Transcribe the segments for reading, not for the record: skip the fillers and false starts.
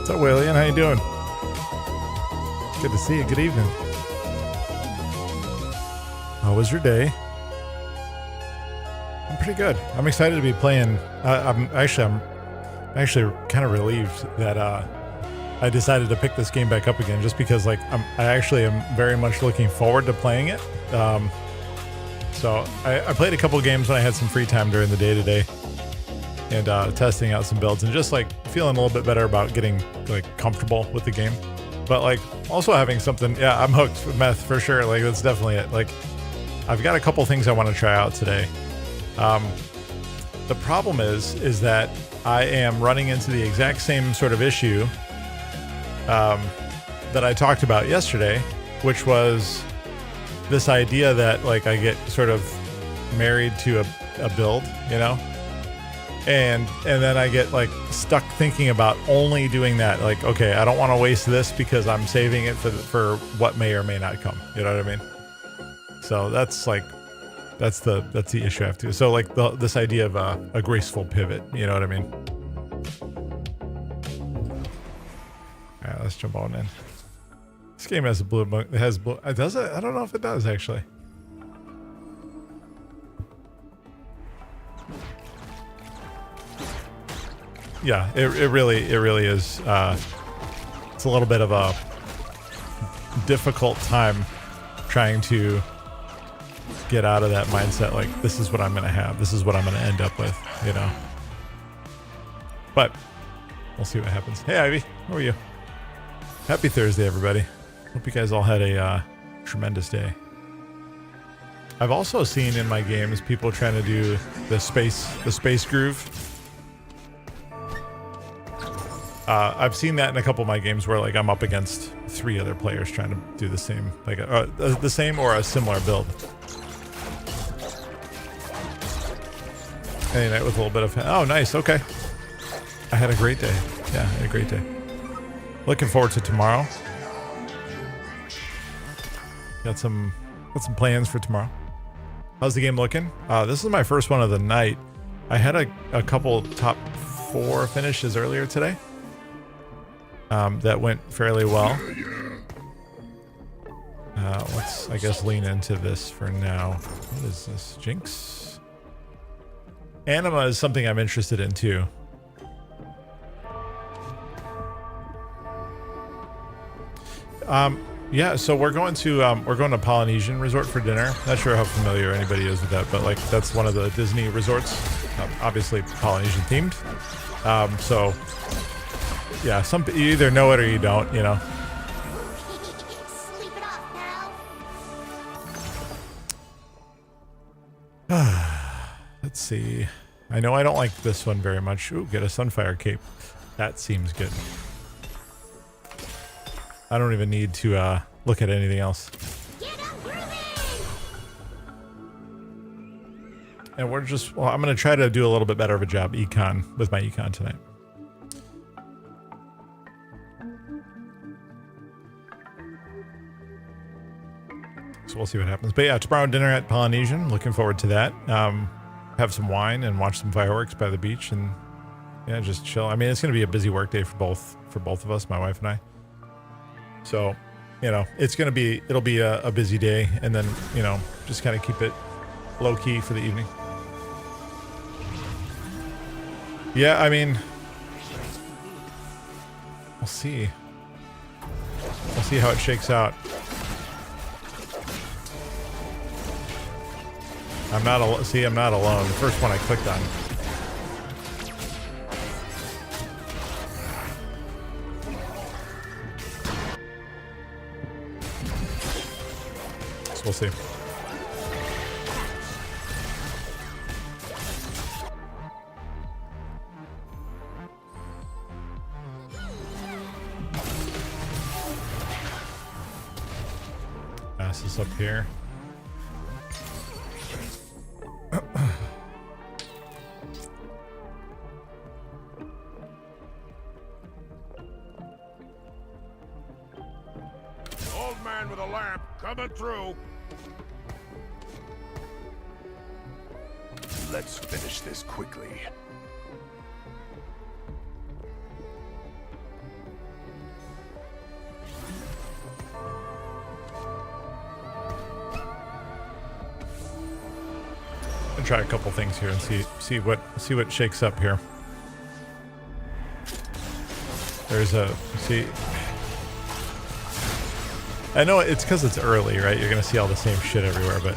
What's up, William? How you doing? Good to see you. Good evening. How was your day? I'm pretty good. I'm excited to be playing. I'm actually kind of relieved that I decided to pick this game back up again, just because like I actually am very much looking forward to playing it. So I played a couple games when I had some free time during the day today, and testing out some builds and just like feeling a little bit better about getting like comfortable with the game. But like also having something, yeah, I'm hooked with meth for sure. Like that's definitely it. Like I've got a couple things I want to try out today. The problem is that I am running into the exact same sort of issue that I talked about yesterday, which was this idea that like I get sort of married to a build, you know? And then I get like stuck thinking about only doing that. Like, okay, I don't want to waste this because I'm saving it for what may or may not come. You know what I mean? So that's like, that's the issue I have to. So like this idea of a graceful pivot. You know what I mean? All right, let's jump on in. This game has a blue book. It has blue. Does it? I don't know if it does actually. Yeah, it really is. It's a little bit of a difficult time trying to get out of that mindset. Like, this is what I'm going to have. This is what I'm going to end up with, you know. But we'll see what happens. Hey, Ivy, how are you? Happy Thursday, everybody. Hope you guys all had a tremendous day. I've also seen in my games people trying to do the space groove. I've seen that in a couple of my games where like I'm up against 3 other players trying to do the same, like the same or a similar build. Any night with a little bit of, oh nice, okay. I had a great day. Yeah, I had a great day. Looking forward to tomorrow. Got some plans for tomorrow. How's the game looking? This is my first one of the night. I had a couple top 4 finishes earlier today. That went fairly well. Let's, I guess, lean into this for now. What is this? Jinx? Anima is something I'm interested in too. Yeah, so we're going to Polynesian Resort for dinner. Not sure how familiar anybody is with that, but like that's one of the Disney resorts, obviously Polynesian themed. So yeah, you either know it or you don't, you know. Let's see. I know I don't like this one very much. Ooh, get a Sunfire Cape. That seems good. I don't even need to look at anything else. And we're just, well, I'm going to try to do a little bit better of a job with my econ tonight. so we'll see what happens. But yeah, tomorrow dinner at Polynesian. Looking forward to that. Have some wine and watch some fireworks by the beach, and yeah, just chill. I mean, it's going to be a busy work day for both of us, my wife and I. So, you know, it'll be a busy day, and then, you know, just kind of keep it low key for the evening. Yeah, I mean, we'll see. We'll see how it shakes out. I'm not alone. The first one I clicked on. So we'll see. Pass this up here. Old man with a lamp coming through. Let's finish this quickly. Try a couple things here and see what shakes up here. There's I know it's because it's early, right? You're gonna see all the same shit everywhere, but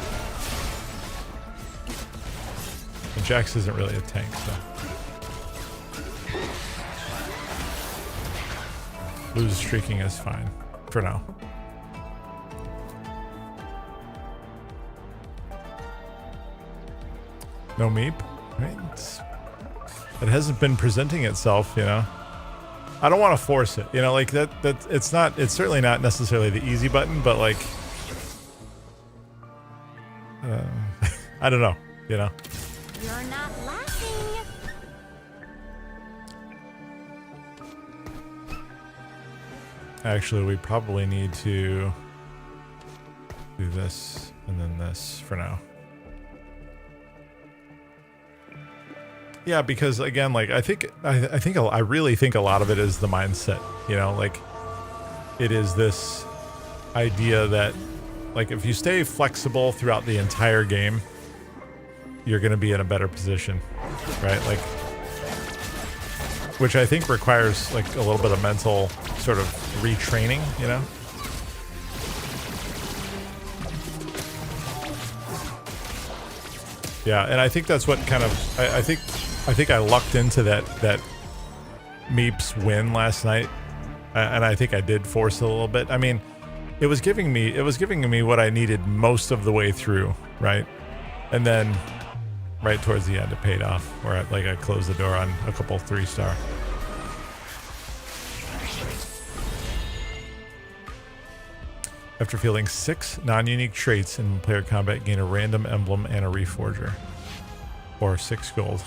and Jax isn't really a tank, so lose streaking is fine for now. No meep, right? It hasn't been presenting itself, you know. I don't want to force it, you know, like that it's certainly not necessarily the easy button, but like I don't know, you know. You're not laughing. Actually, we probably need to do this and then this for now. Yeah, because again, like I really think a lot of it is the mindset, you know, like it is this idea that like if you stay flexible throughout the entire game, you're going to be in a better position, right? Like, which I think requires like a little bit of mental sort of retraining, you know? Yeah, and I think that's what kind of I think I lucked into that Meeps win last night, and I think I did force it a little bit. I mean, it was giving me what I needed most of the way through, right? And then right towards the end it paid off, where I closed the door on a couple 3-star. After fielding 6 non-unique traits in player combat, gain a random emblem and a reforger. Or 6 gold.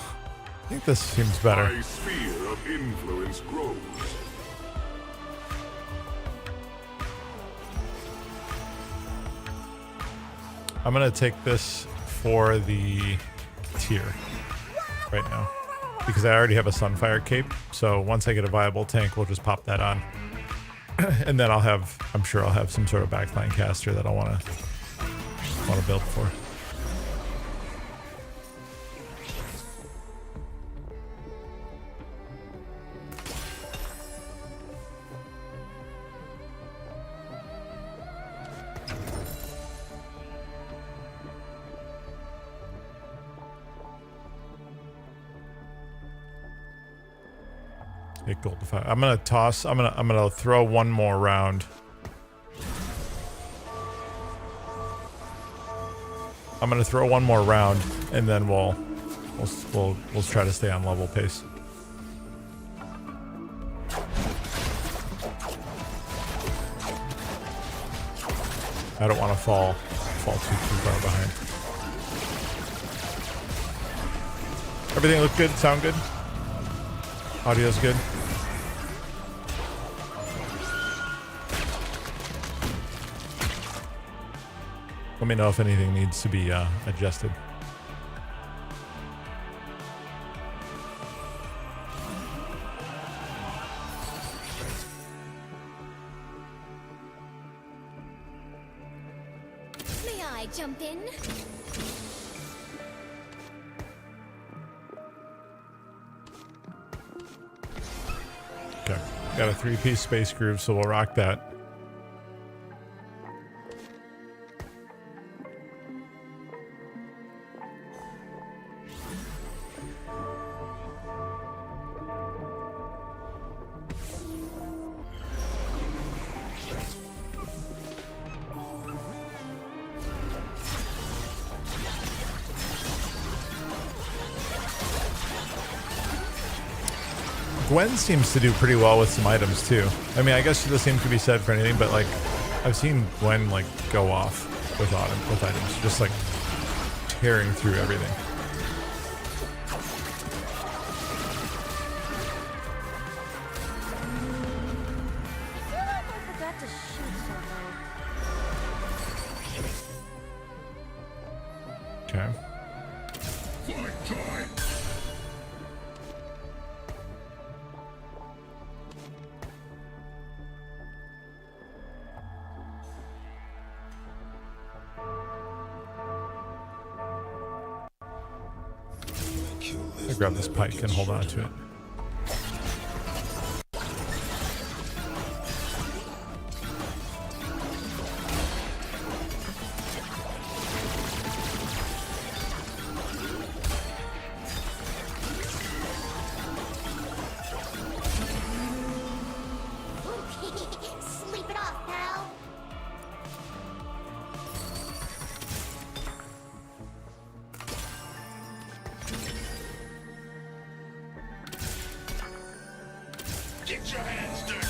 I think this seems better. My sphere of influence grows. I'm gonna take this for the tier right now, because I already have a Sunfire cape, so once I get a viable tank, we'll just pop that on. And then I'm sure I'll have some sort of backline caster that I want to build for. Get gold to 5. I'm gonna throw one more round. I'm gonna throw one more round, and then we'll try to stay on level pace. I don't want to fall too far behind. Everything look good? Sound good? Audio's good. Let me know if anything needs to be adjusted. May I jump in? Okay, got a 3-piece space groove, so we'll rock that. Gwen seems to do pretty well with some items too. I mean, I guess the same could be said for anything, but like I've seen Gwen like go off with items, just like tearing through everything. I feel like I forgot to shoot something. Okay. Fight time! I grab this pike and hold on to it. Sleep it off, pal. Get your hands dirty!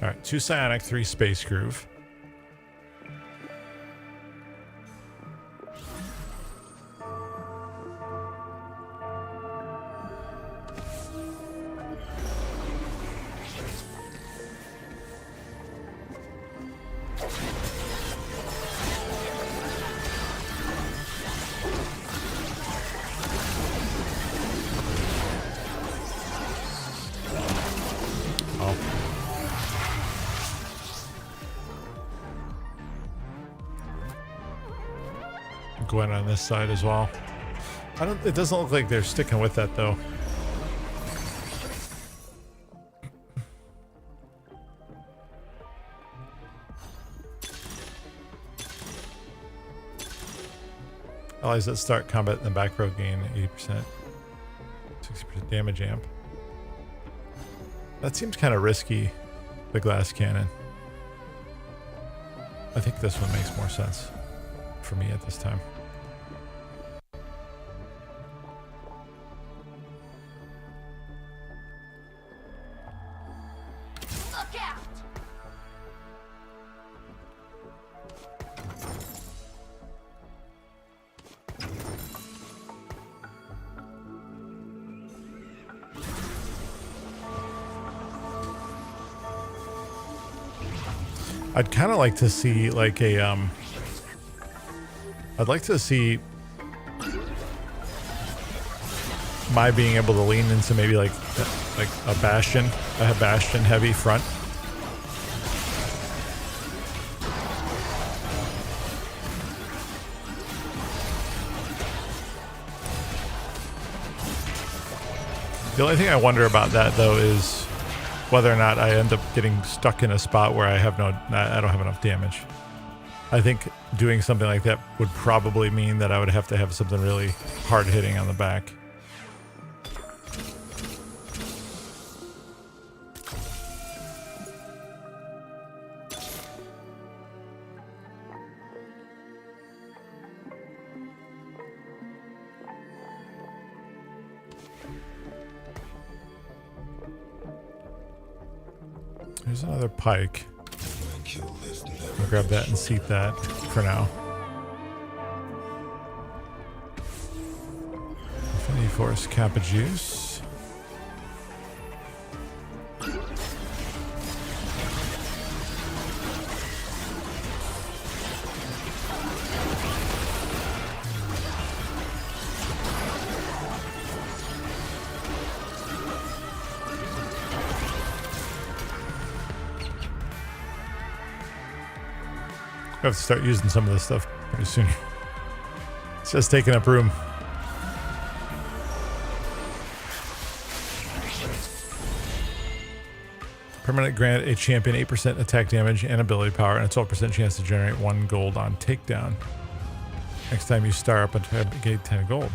All right, 2 psionic, 3 space groove. Gwen on this side as well. It doesn't look like they're sticking with that though. Allies that start combat in the back row gain 80%, 60% damage amp. That seems kind of risky, the glass cannon. I think this one makes more sense for me at this time. Look out! I'd kind of like to see like a I'd like to see my being able to lean into maybe like a bastion heavy front. The only thing I wonder about that though is whether or not I end up getting stuck in a spot where I don't have enough damage. I think doing something like that would probably mean that I would have to have something really hard hitting on the back. There's another pike. I'll grab that and seat that for now. Infinity Force Kappa Juice. have to start using some of this stuff pretty soon. It's just taking up room. Permanent grant a champion 8% attack damage and ability power and a 12% chance to generate 1 gold on takedown. Next time you star up a gain 10 gold.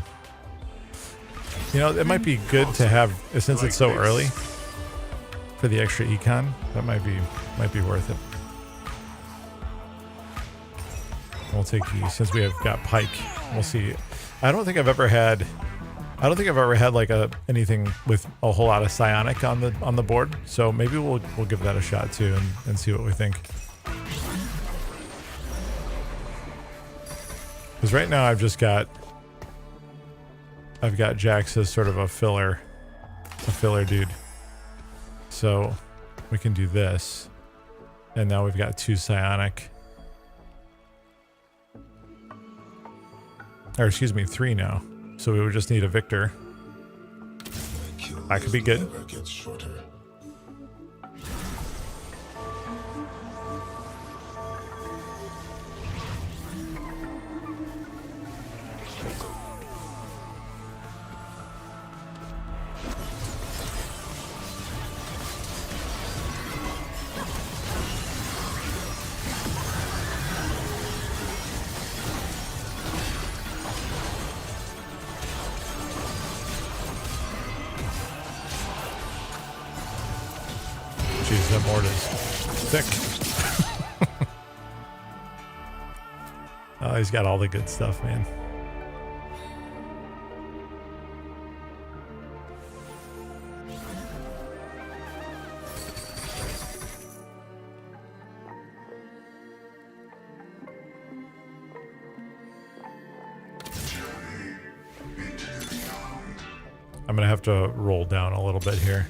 You know, it might be good to have, since it's so early, for the extra econ. That might be worth it. We'll take these since we have got Pike. We'll see. I don't think I've ever had like anything with a whole lot of psionic on the board. So maybe we'll give that a shot too and see what we think. Because right now I've got Jax as sort of a filler dude. So we can do this. And now we've got 2 psionic. Or excuse me, 3 now. So we would just need a Victor. That could be good. Jeez, that board is thick. Oh, he's got all the good stuff, man. I'm gonna have to roll down a little bit here.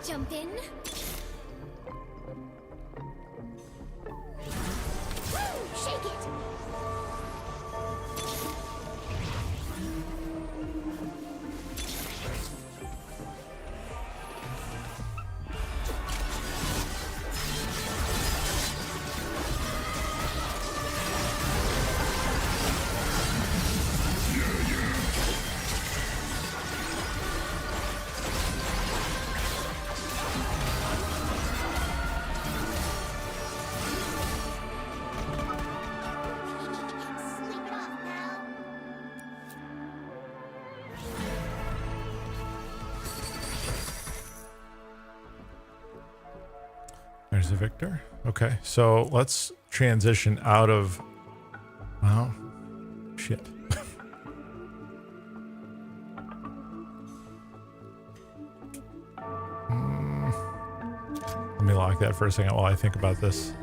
Jump in. Shake it. There's a Victor. Okay, so let's transition out of... Well, shit. Let me lock that for a second while I think about this.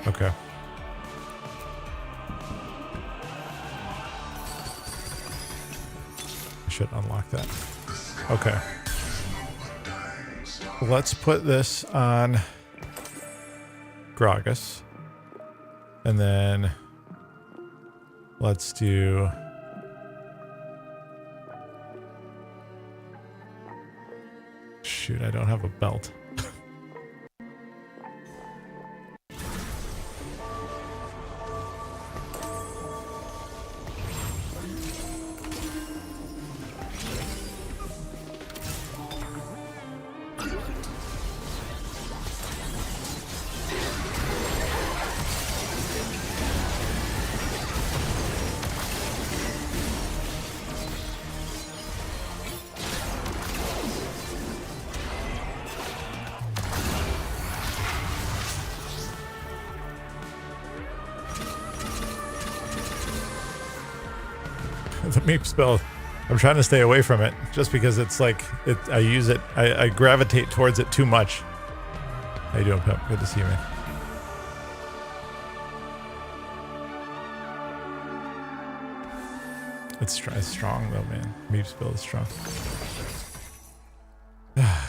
Okay. I should unlock that. Okay. Let's put this on Gragas. And then let's do... Shoot, I don't have a belt. The meep spell, I'm trying to stay away from it just because it's like I use it, I gravitate towards it too much. How you doing, Pep? Good to see you, man. It's strong though, man. Meep's build is strong.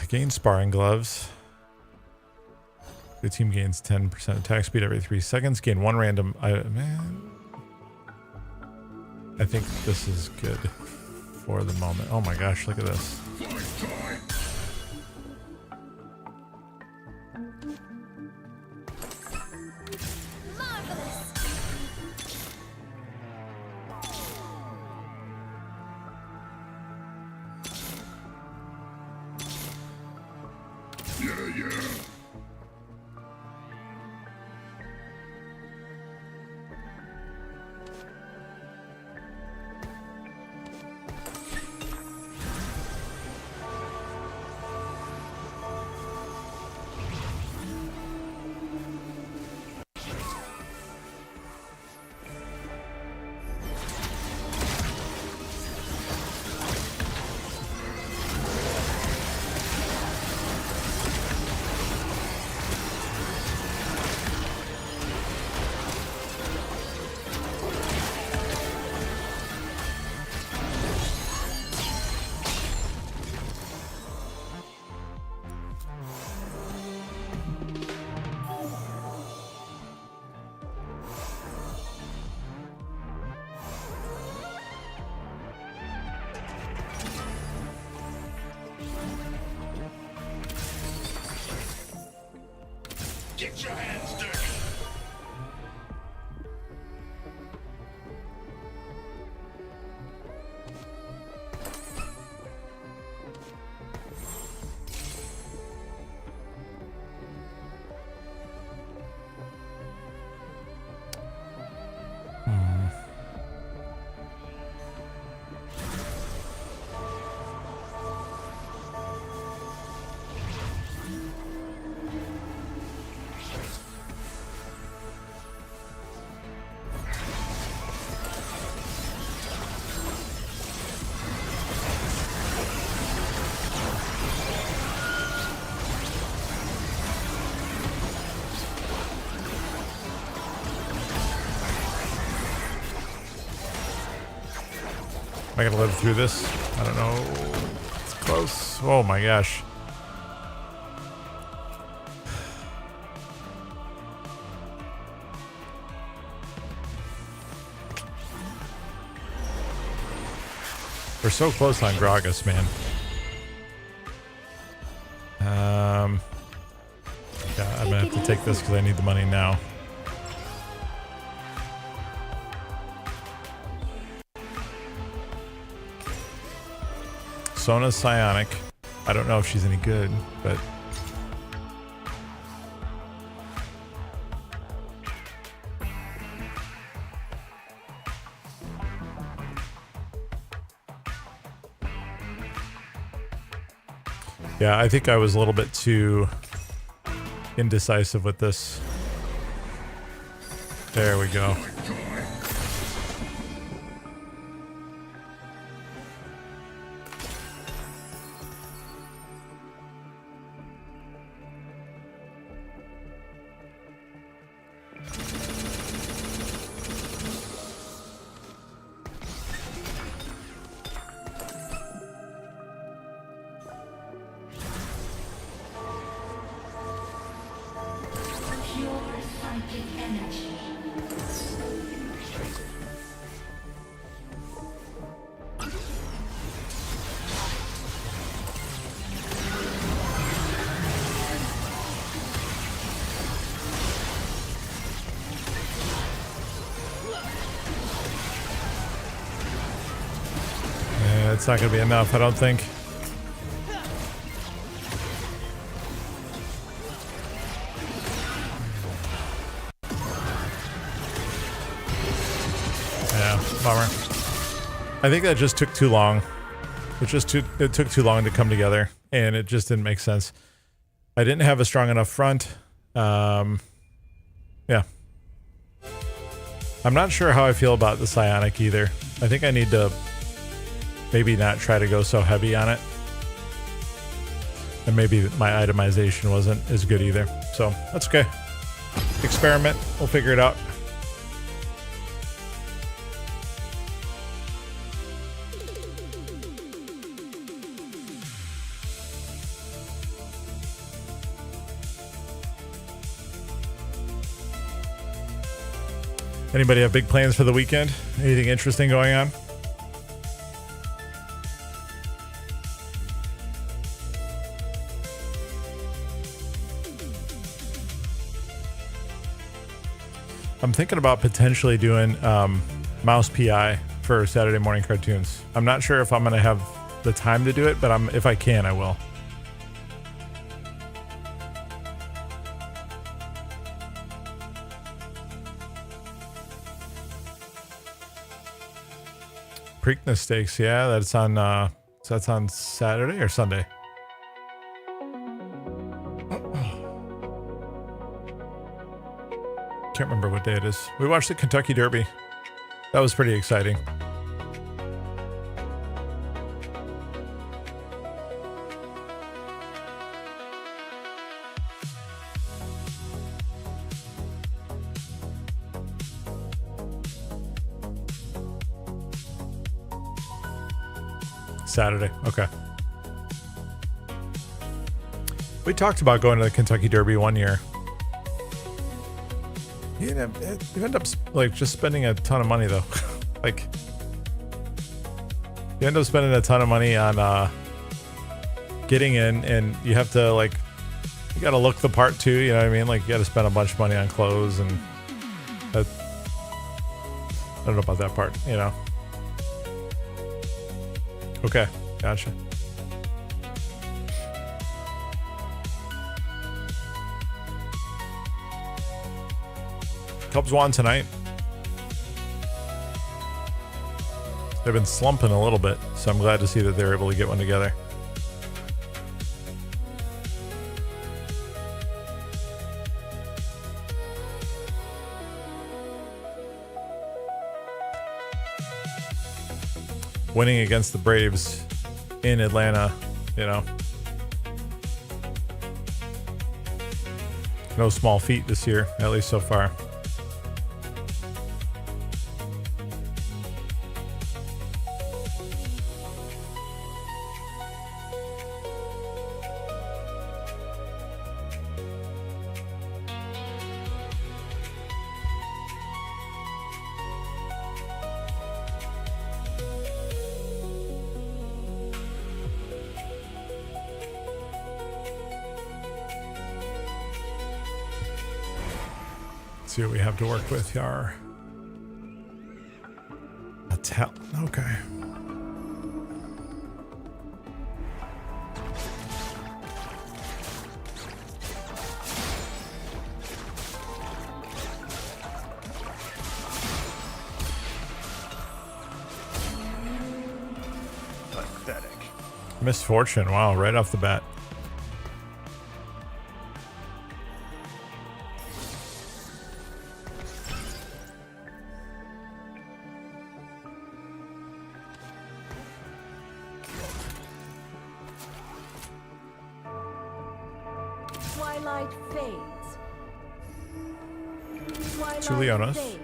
Gain sparring gloves. The team gains 10% attack speed every 3 seconds. Gain 1 random. Man, I think this is good for the moment. Oh my gosh, look at this. Get your hands dirty. Am I gonna live through this? I don't know. It's close. Oh my gosh. We're so close on Gragas, man. Yeah, I'm gonna have to take this because I need the money now. Sona's psionic. I don't know if she's any good, but yeah, I think I was a little bit too indecisive with this. There we go. It's not going to be enough, I don't think. Yeah, bummer. I think that just took too long. It took too long to come together, and it just didn't make sense. I didn't have a strong enough front. Yeah. I'm not sure how I feel about the psionic either. I think I need to maybe not try to go so heavy on it. And maybe my itemization wasn't as good either. So that's okay. Experiment. We'll figure it out. Anybody have big plans for the weekend? Anything interesting going on? I'm thinking about potentially doing Mouse PI for Saturday morning cartoons. I'm not sure if I'm going to have the time to do it, but if I can, I will. Preakness Stakes, yeah, that's on. So that's on Saturday or Sunday. Can't remember what day it is. We watched the Kentucky Derby. That was pretty exciting. Saturday. Okay. We talked about going to the Kentucky Derby one year. You end up like just spending a ton of money though. Like you end up spending a ton of money on getting in, and you have to like you got to look the part too. You know what I mean? Like you got to spend a bunch of money on clothes, and I don't know about that part. You know. Okay, gotcha. Cubs won tonight. They've been slumping a little bit, so I'm glad to see that they're able to get one together. Winning against the Braves in Atlanta, you know. No small feat this year, at least so far. See what we have to work with here. A tell. Okay. Pathetic. Misfortune. Wow, right off the bat. Twilight fades. Twilight Two Leonas. fades.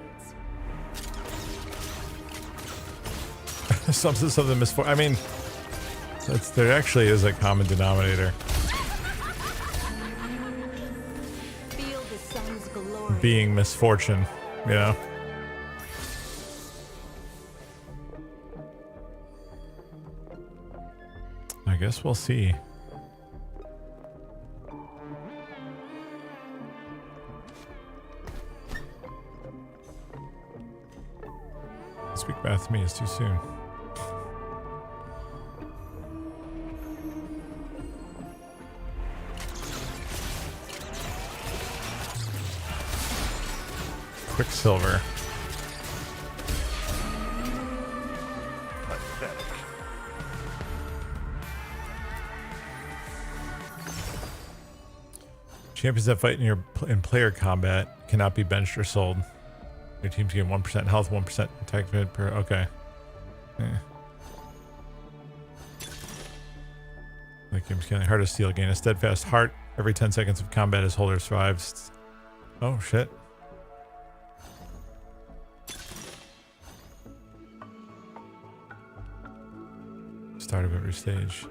something misfortune. I mean, there actually is a common denominator. Feel the sun's glory. Being misfortune, you know. I guess we'll see. Speak math to me is too soon. Quicksilver. Pathetic. Champions that fight in player combat cannot be benched or sold. Your teams gain 1% health, 1% attack per. Okay. Like game's killing. Heart of Steel. Gain a steadfast heart every 10 seconds of combat as holder survives. Oh shit. Start of every stage.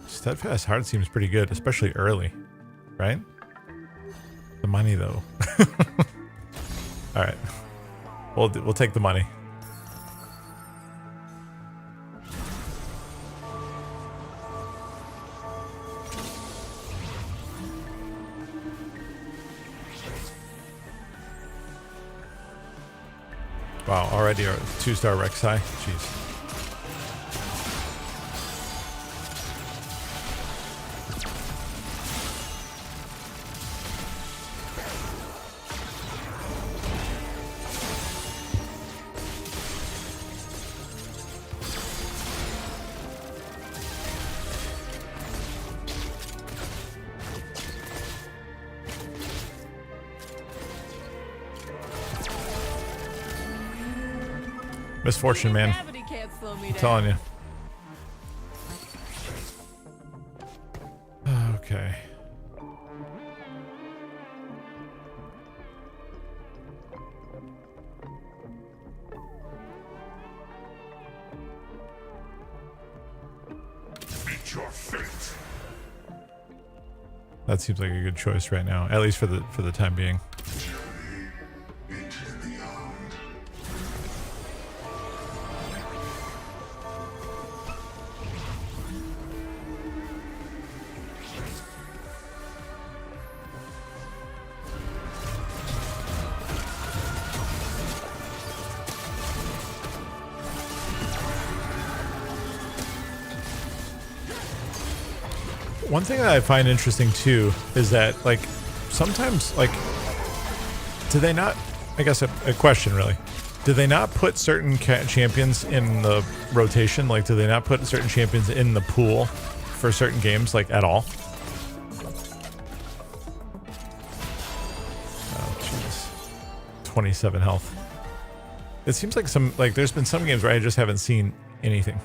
Steadfast heart seems pretty good, especially early, right? The money, though. All right. We'll take the money. Wow, already a 2-star Rek'Sai. Jeez. Misfortune, man. Gravity can't slow me I'm down. telling you. Okay. Meet your fate. That seems like a good choice right now, at least for the time being. Into the beyond. One thing that I find interesting too is that, like, sometimes, like, do they not, I guess a question really, do they not put certain champions in the rotation? Like, do they not put certain champions in the pool for certain games, like, at all? Oh, jeez. 27 health. It seems like there's been some games where I just haven't seen anything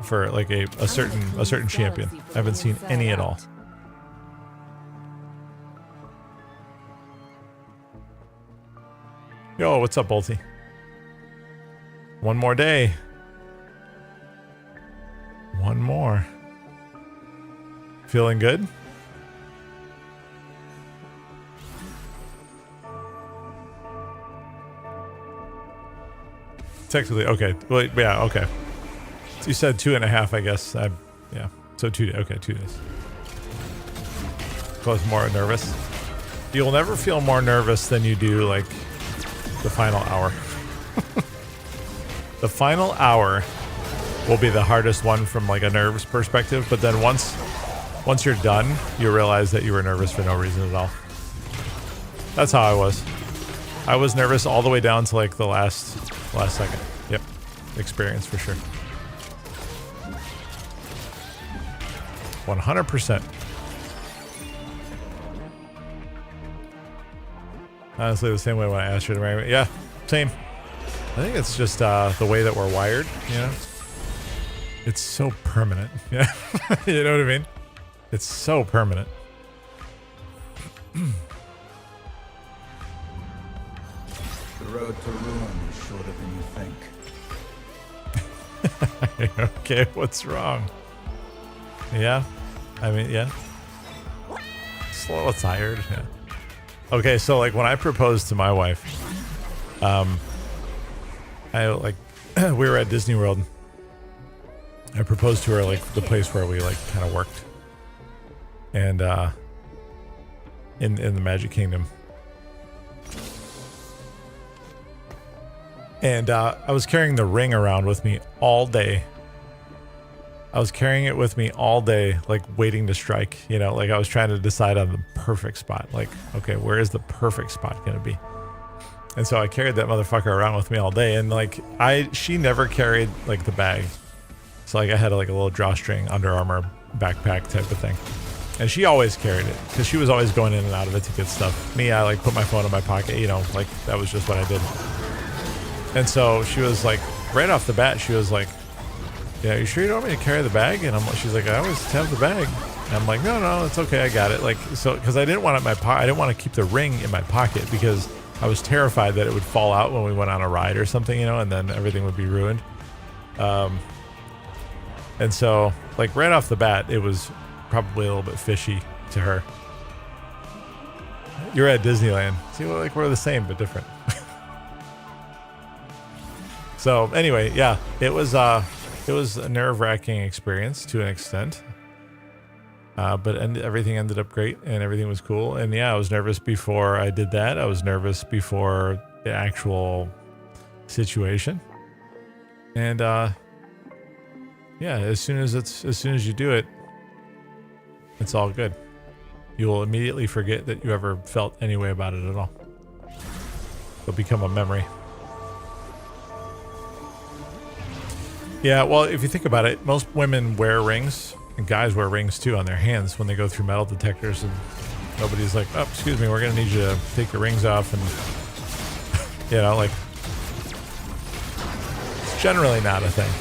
for like a certain champion. I haven't seen any at all. Yo, what's up, Bolty? One more day. One more. Feeling good? Technically, okay. Well, yeah, okay. You said 2.5, I guess. Yeah. So 2 days. Okay, 2 days. I was more nervous. You'll never feel more nervous than you do, like, the final hour. The final hour will be the hardest one from, like, a nerves perspective. But then once you're done, you realize that you were nervous for no reason at all. That's how I was. I was nervous all the way down to, like, the last second. Yep. Experience for sure. 100%. Honestly, the same way when I asked you to marry me. Yeah, same. I think it's just the way that we're wired, you know? It's so permanent. Yeah. You know what I mean? It's so permanent. The road to ruin is shorter than you think. Okay, what's wrong? Yeah, I mean, yeah. Slow, tired. Yeah. Okay, so like when I proposed to my wife, I like we were at Disney World. I proposed to her like the place where we like kind of worked, and in the Magic Kingdom. And I was carrying the ring around with me all day. I was carrying it with me all day, like waiting to strike, you know, like I was trying to decide on the perfect spot. Like, okay, where is the perfect spot going to be? And so I carried that motherfucker around with me all day. And like, she never carried like the bag. So like I had like a little drawstring Under Armour backpack type of thing. And she always carried it because she was always going in and out of it to get stuff. Me, I like put my phone in my pocket, you know, like that was just what I did. And so she was like, right off the bat, she was like, yeah, you sure you don't want me to carry the bag? And she's like, I always have the bag. And I'm like, no, it's okay, I got it. Like, so, because I didn't want it in my pocket. I didn't want to keep the ring in my pocket because I was terrified that it would fall out when we went on a ride or something, you know, and then everything would be ruined. And so, like, right off the bat, it was probably a little bit fishy to her. You're at Disneyland. See, we're the same but different. So anyway, yeah, it was a nerve-wracking experience to an extent. But everything ended up great and everything was cool. And yeah, I was nervous before I did that. I was nervous before the actual situation. And yeah, as soon as you do it, it's all good. You will immediately forget that you ever felt any way about it at all. It'll become a memory. Yeah, well, if you think about it, most women wear rings. And guys wear rings too on their hands when they go through metal detectors, and nobody's like, oh, excuse me, we're gonna need you to take your rings off, and you know, like, it's generally not a thing.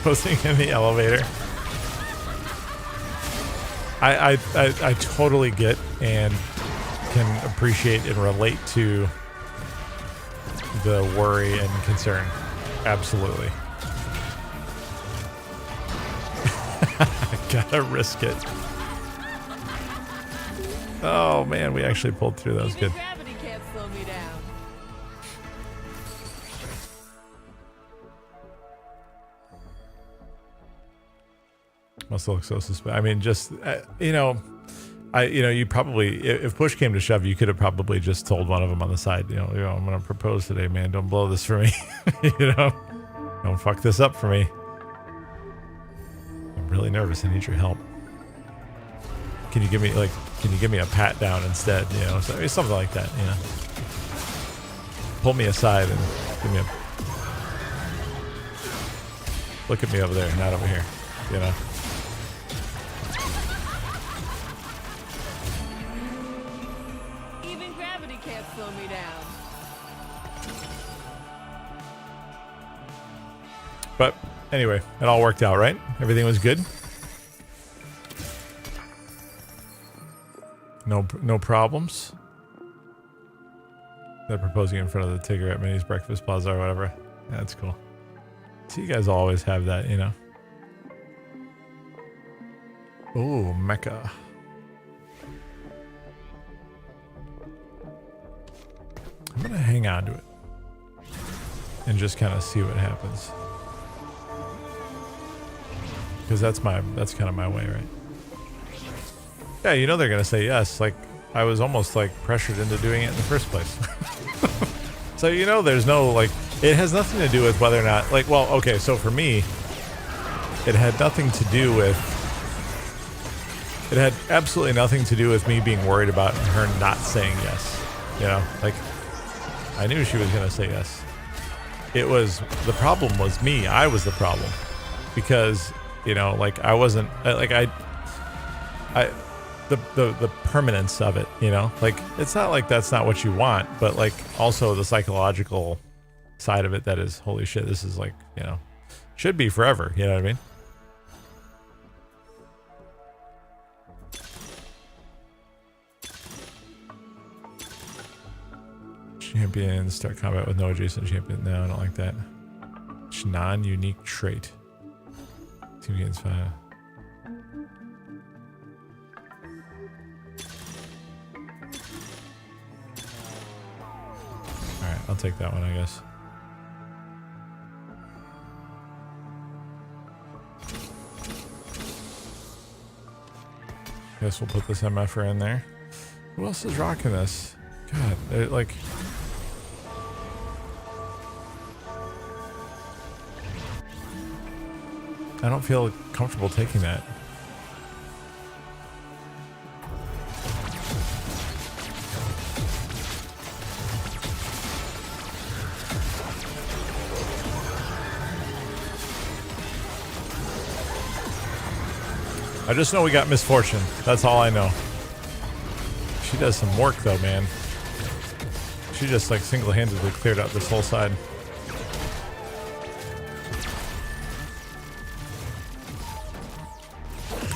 Posting in the elevator. I totally get and can appreciate and relate to the worry and concern. Absolutely. Gotta risk it. Oh man, we actually pulled through. That was good. Gravity can't slow me down. Must look so suspicious. I mean, just you know, you probably, if push came to shove, you could have probably just told one of them on the side, you know, I'm gonna propose today, man. Don't blow this for me. You know, don't fuck this up for me. I'm really nervous. I need your help. Can you give me a pat down instead? You know, something like that. You know, pull me aside and give me a look at me over there, not over here. You know. Even gravity can't slow me down. But anyway, it all worked out, right? Everything was good. No problems. They're proposing in front of the Tigger at Minnie's Breakfast Plaza or whatever. Yeah, that's cool. So you guys always have that, you know. Oh, Mecca. I'm gonna hang on to it and just kind of see what happens, because that's kind of my way, right? Yeah, you know they're gonna say yes. Like, I was almost like pressured into doing it in the first place. So you know, there's no, like, it has nothing to do with whether or not, like, well, okay, so for me, it had nothing to do with. It had absolutely nothing to do with me being worried about her not saying yes. You know, like, I knew she was gonna say yes. It was, the problem was me. I was the problem, because, you know, like, I wasn't, like, the permanence of it, you know, like, it's not like that's not what you want, but like also the psychological side of it that is, holy shit, this is like, you know, should be forever, you know what I mean? Champions start combat with no adjacent champion. No, I don't like that. It's non-unique trait. Team gains 5. Alright, I'll take that one, I guess. Guess we'll put this MFer in there. Who else is rocking this? God, like... I don't feel comfortable taking that. I just know we got misfortune. That's all I know. She does some work though, man. She just like single-handedly cleared out this whole side.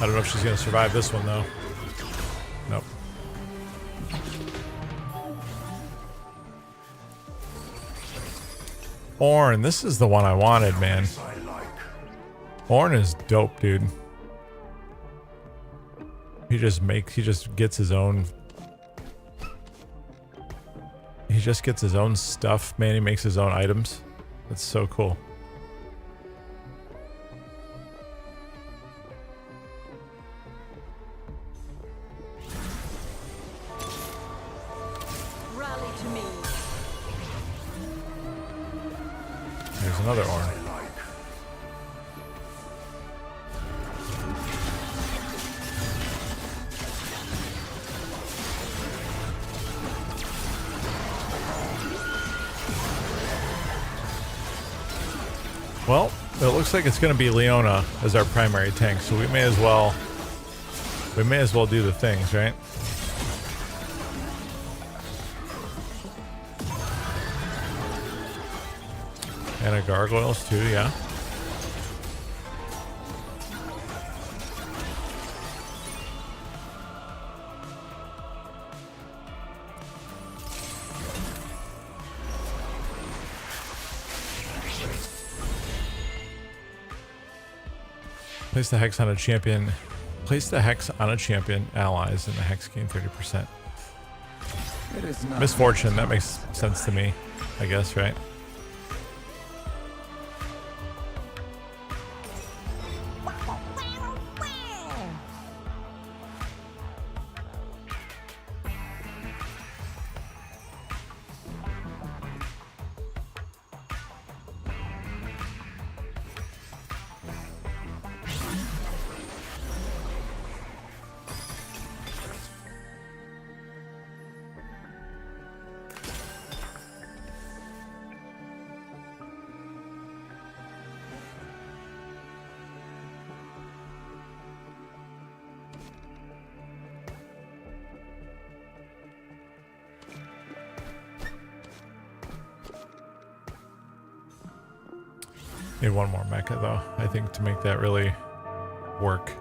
I don't know if she's gonna survive this one though. Nope. Ornn, this is the one I wanted, man. Ornn is dope, dude. He just gets his own. He just gets his own stuff, man. He makes his own items. That's so cool. Rally to me. There's another orange. Well, it looks like it's going to be Leona as our primary tank, so we may as well do the things, right? And a gargoyles too, yeah. Place the hex on a champion. Place the hex on a champion allies, and the hex gain 30%. It is not Misfortune. That makes sense to me, I guess, right? Need one more mecha though, I think, to make that really work.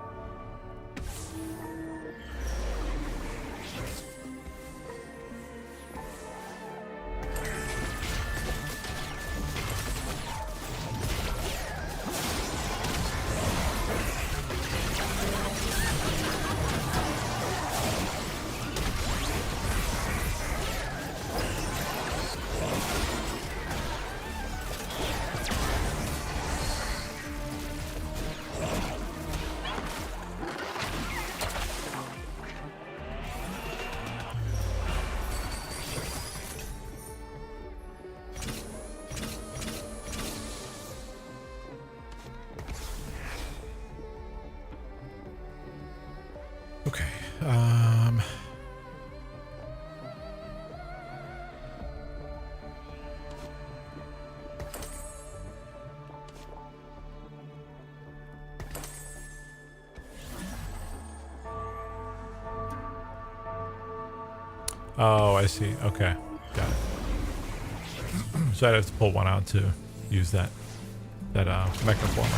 Okay. Oh, I see. Okay. Got it. So I'd have to pull one out to use that mecha former.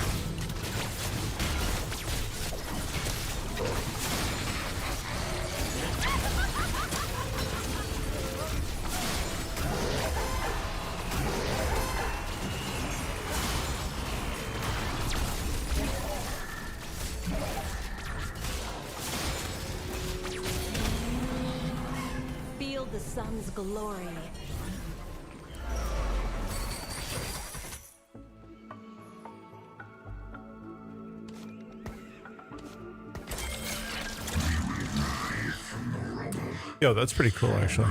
Feel the sun's glory. Yo, that's pretty cool, actually.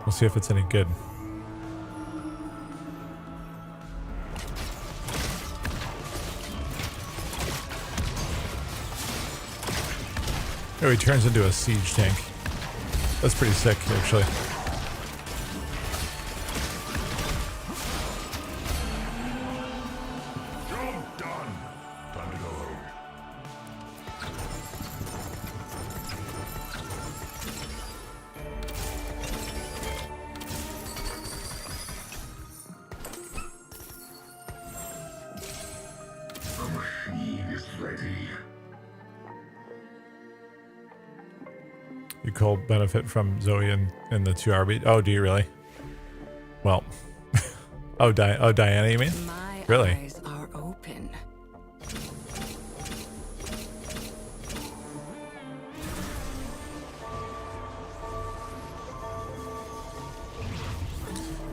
We'll see if it's any good. Oh, he turns into a siege tank. That's pretty sick, actually. Job done. Time to go home. The machine is ready. You cold benefit from Zoe and the 2 RB. Oh, do you really? Well, Oh, Diana, you mean? My Really? eyes are open.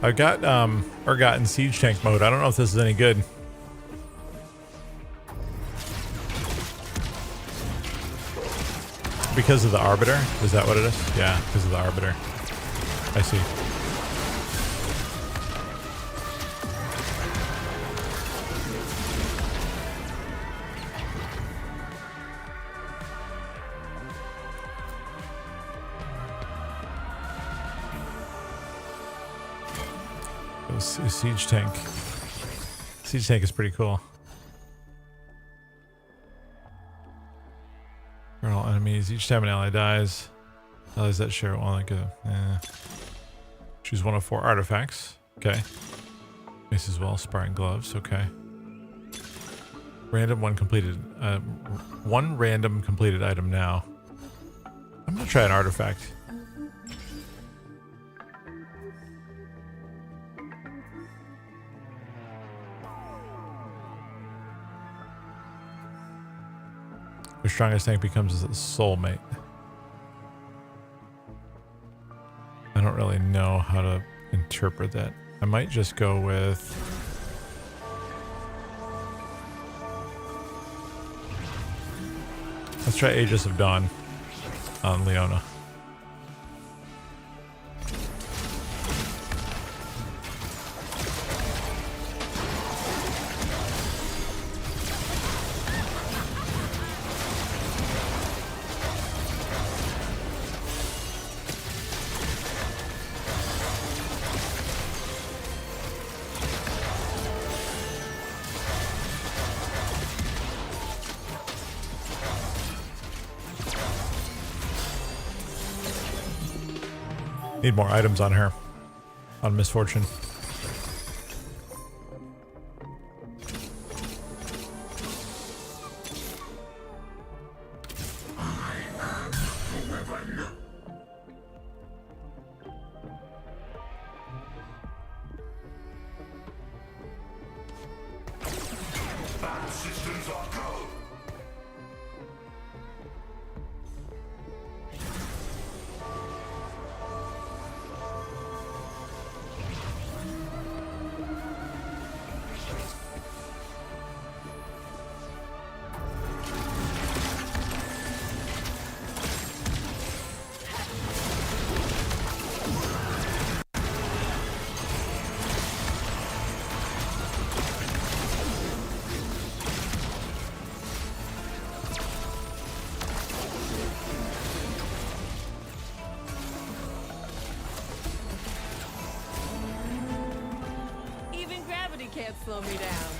I've got Urgot in siege tank mode. I don't know if this is any good. Because of the Arbiter? Is that what it is? Yeah, because of the Arbiter. I see. Siege tank. Siege tank is pretty cool. For all enemies, each time an ally dies, allies that share one like a. Choose one of 4 artifacts. Okay. Mace as well. Sparring gloves. Okay. Random one completed. One random completed item now. I'm gonna try an artifact. Your strongest tank becomes a soulmate. I don't really know how to interpret that. I might just go with... Let's try Aegis of Dawn on Leona. Need more items on her. On Misfortune. Systems are go. Even gravity can't slow me down.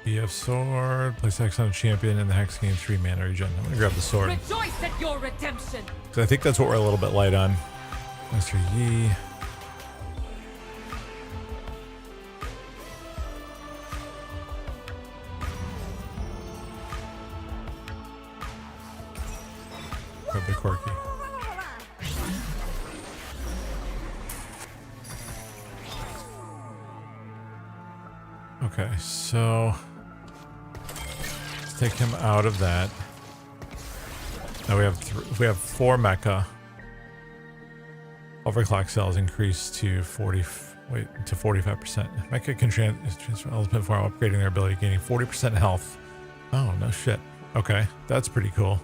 BF sword. Place X on a champion and the hex gain 3 mana regen. I'm gonna grab the sword. Rejoice at your redemption. So I think that's what we're a little bit light on. Mr. Yi. Grab the Corky. Okay, so let's take him out of that. Now we have 4 mecha. Overclock cells increased to 45%. Mecha can transfer elements before upgrading their ability, gaining 40% health. Oh no shit. Okay, that's pretty cool.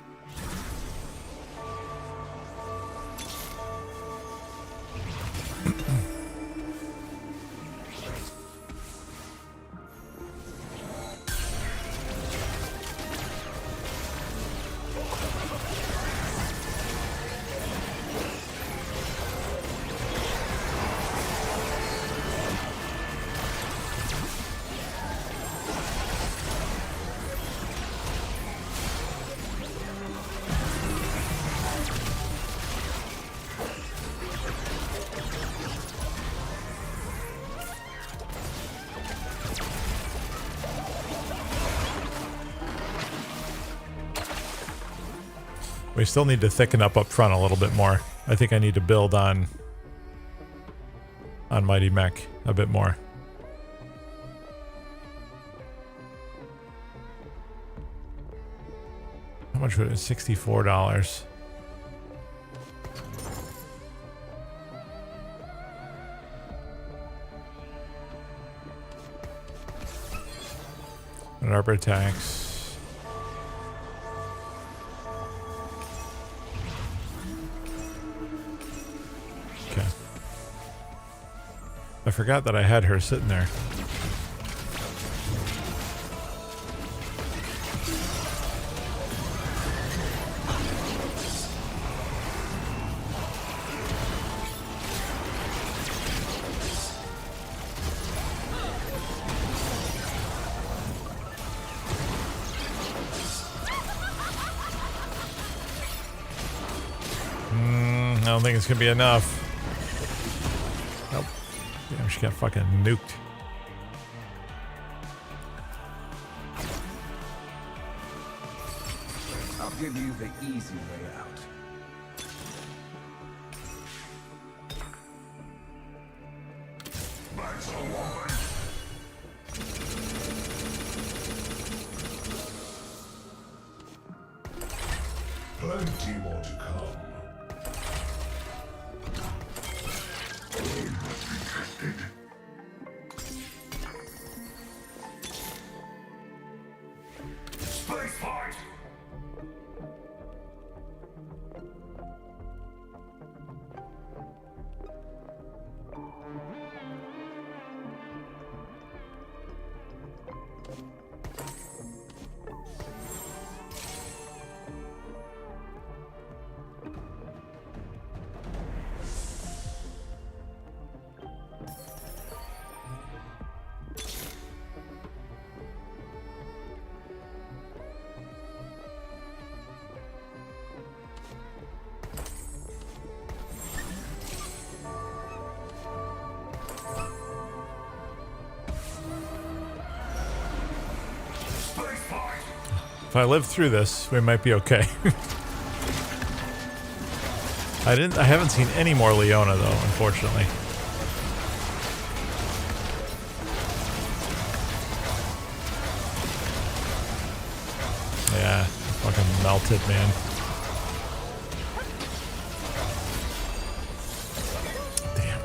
We still need to thicken up front a little bit more. I think I need to build on Mighty Mech a bit more. How much would it? $64. An arbor tax. Okay. I forgot that I had her sitting there. I don't think it's gonna be enough. Nope. Damn, she got fucking nuked. I'll give you the easy way out. That's a woman. Plenty more to come. They must be tested. Space fight! If I live through this, we might be okay. I haven't seen any more Leona though, unfortunately. Yeah, fucking melted, man. Damn.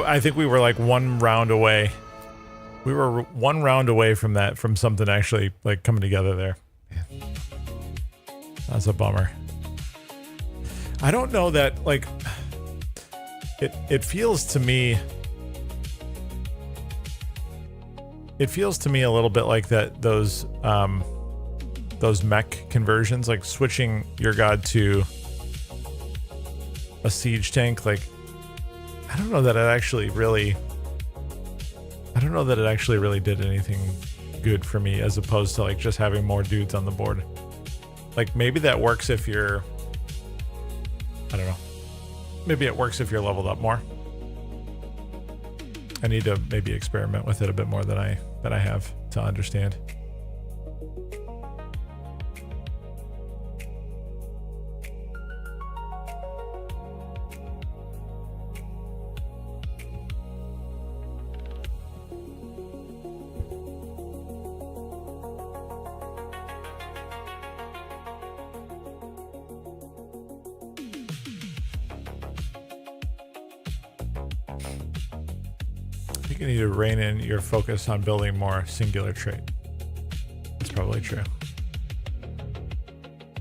I think we were like one round away. We were one round away from that, from something actually like coming together there. Man. That's a bummer. I don't know that, like, it feels to me, a little bit like that, those mech conversions, like switching your god to a siege tank. Like, I don't know that it actually really did anything good for me, as opposed to like just having more dudes on the board. Like, maybe that works if you're, I don't know. Maybe it works if you're leveled up more. I need to maybe experiment with it a bit more than I have to understand. You need to rein in your focus on building more singular trait. That's probably true.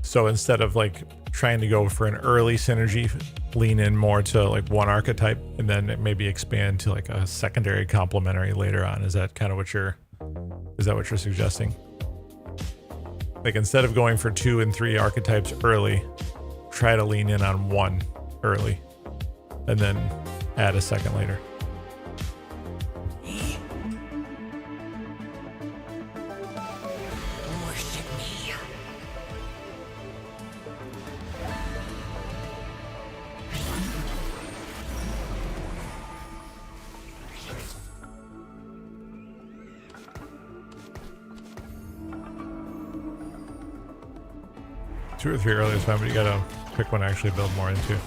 So instead of like trying to go for an early synergy, lean in more to like one archetype and then maybe expand to like a secondary complementary later on. Is that kind of what you're suggesting? Like, instead of going for 2 and 3 archetypes early, try to lean in on one early and then add a second later. Two or three early is fine, but you gotta pick one to actually build more into.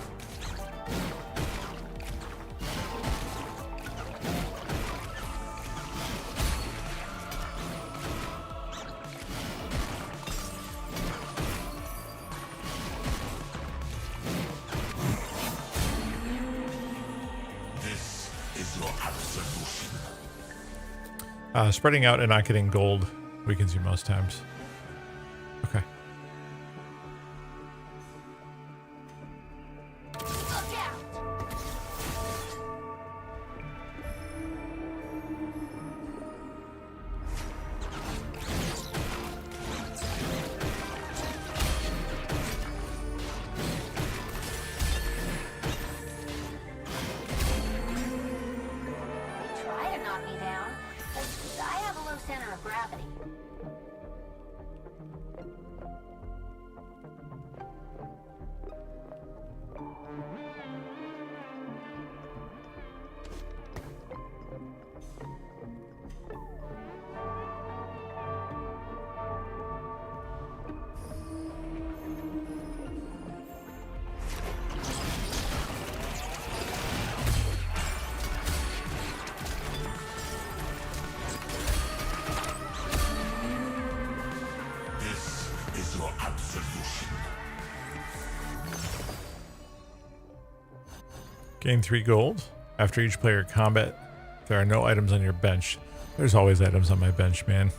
Spreading out and not getting gold weakens you most times. Okay. Try to knock me down, but I have a low center of gravity. This is your absolution. Gain 3 gold. After each player combat, there are no items on your bench. There's always items on my bench, man.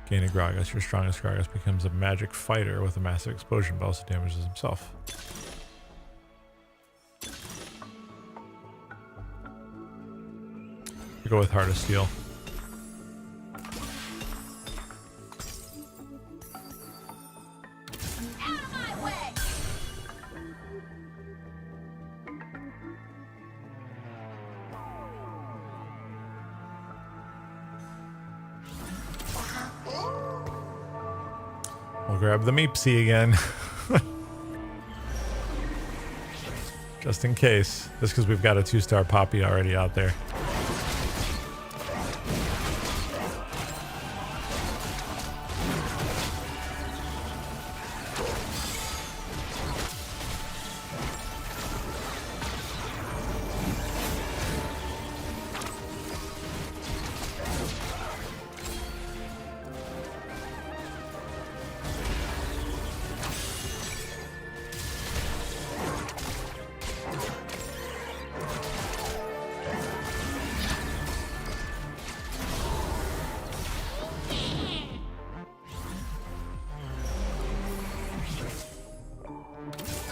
Gain a Gragas. Your strongest Gragas becomes a magic fighter with a massive explosion, but also damages himself. Go with Heart of Steel. Out of my way! We'll grab the Meepsy again. Just in case. Just because we've got a 2-star Poppy already out there.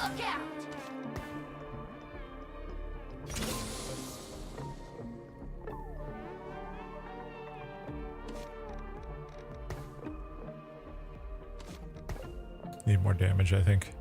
Look out! Need more damage, I think.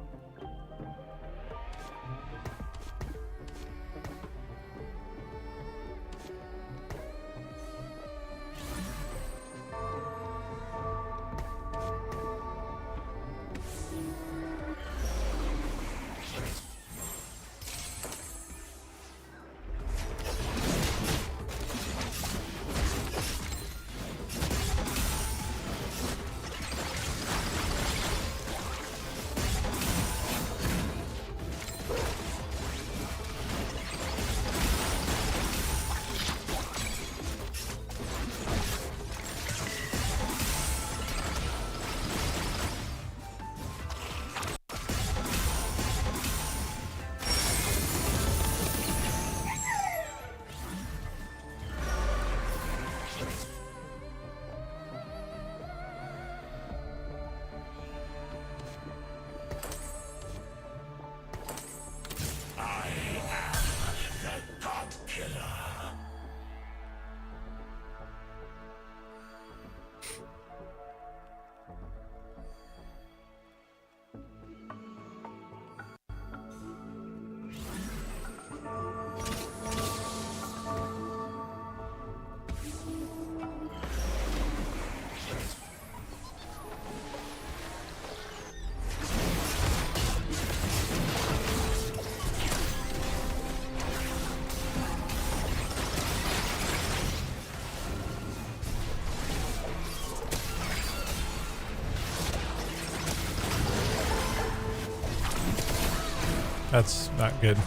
That's not good.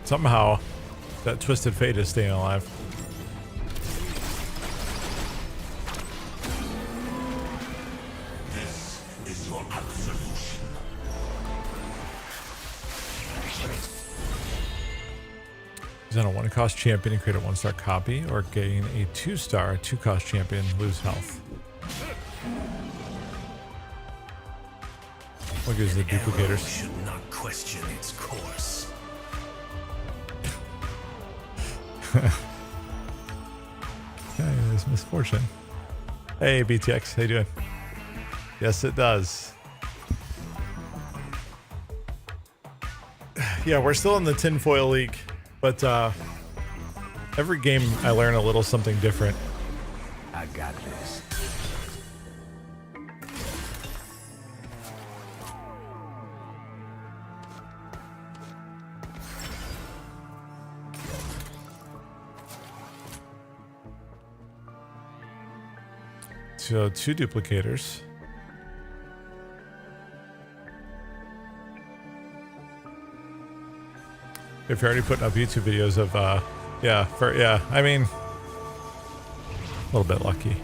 Somehow, that Twisted Fate is staying alive. Is on a 1-cost champion and create a 1-star copy, or gain a 2-star 2-cost champion, lose health. What gives the duplicators? Should not question its course. Okay, there's misfortune. Hey BTX, how you doing? Yes, it does. Yeah, we're still in the tinfoil league, but every game I learn a little something different. I got this. So 2 duplicators. If you're already putting up YouTube videos of, I mean, a little bit lucky,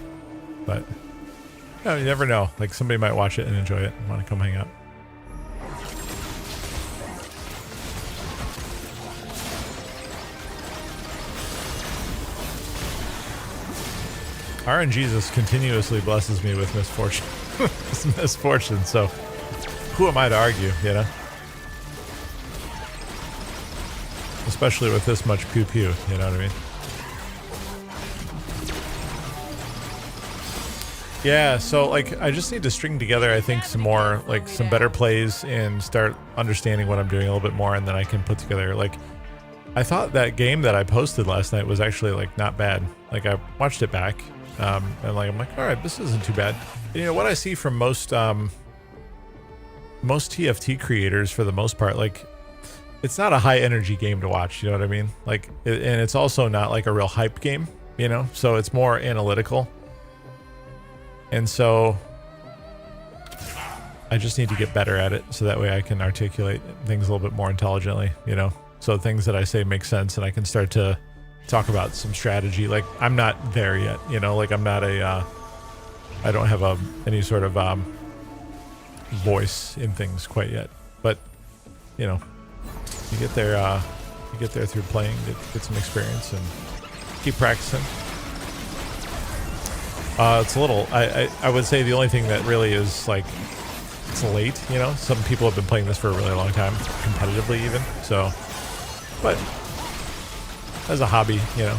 but you never know. Like somebody might watch it and enjoy it and want to come hang out. RNGesus continuously blesses me with misfortune. Misfortune, so who am I to argue, you know? Especially with this much pew-pew, you know what I mean? Yeah, so like I just need to string together, I think, some more, like some better plays and start understanding what I'm doing a little bit more, and then I can put together, like, I thought that game that I posted last night was actually like not bad. Like I watched it back. And like I'm like, all right, this isn't too bad. And, you know what I see from most TFT creators, for the most part, like it's not a high energy game to watch. You know what I mean? Like, and it's also not like a real hype game. You know, so it's more analytical. And so I just need to get better at it, so that way I can articulate things a little bit more intelligently. You know, so things that I say make sense, and I can start to talk about some strategy. Like I'm not there yet, you know, like I'm not I don't have any sort of voice in things quite yet, but you know, you get there through playing, get some experience and keep practicing. It's a little, I would say the only thing that really is like, it's late, you know, some people have been playing this for a really long time, competitively even, so, but as a hobby, you know.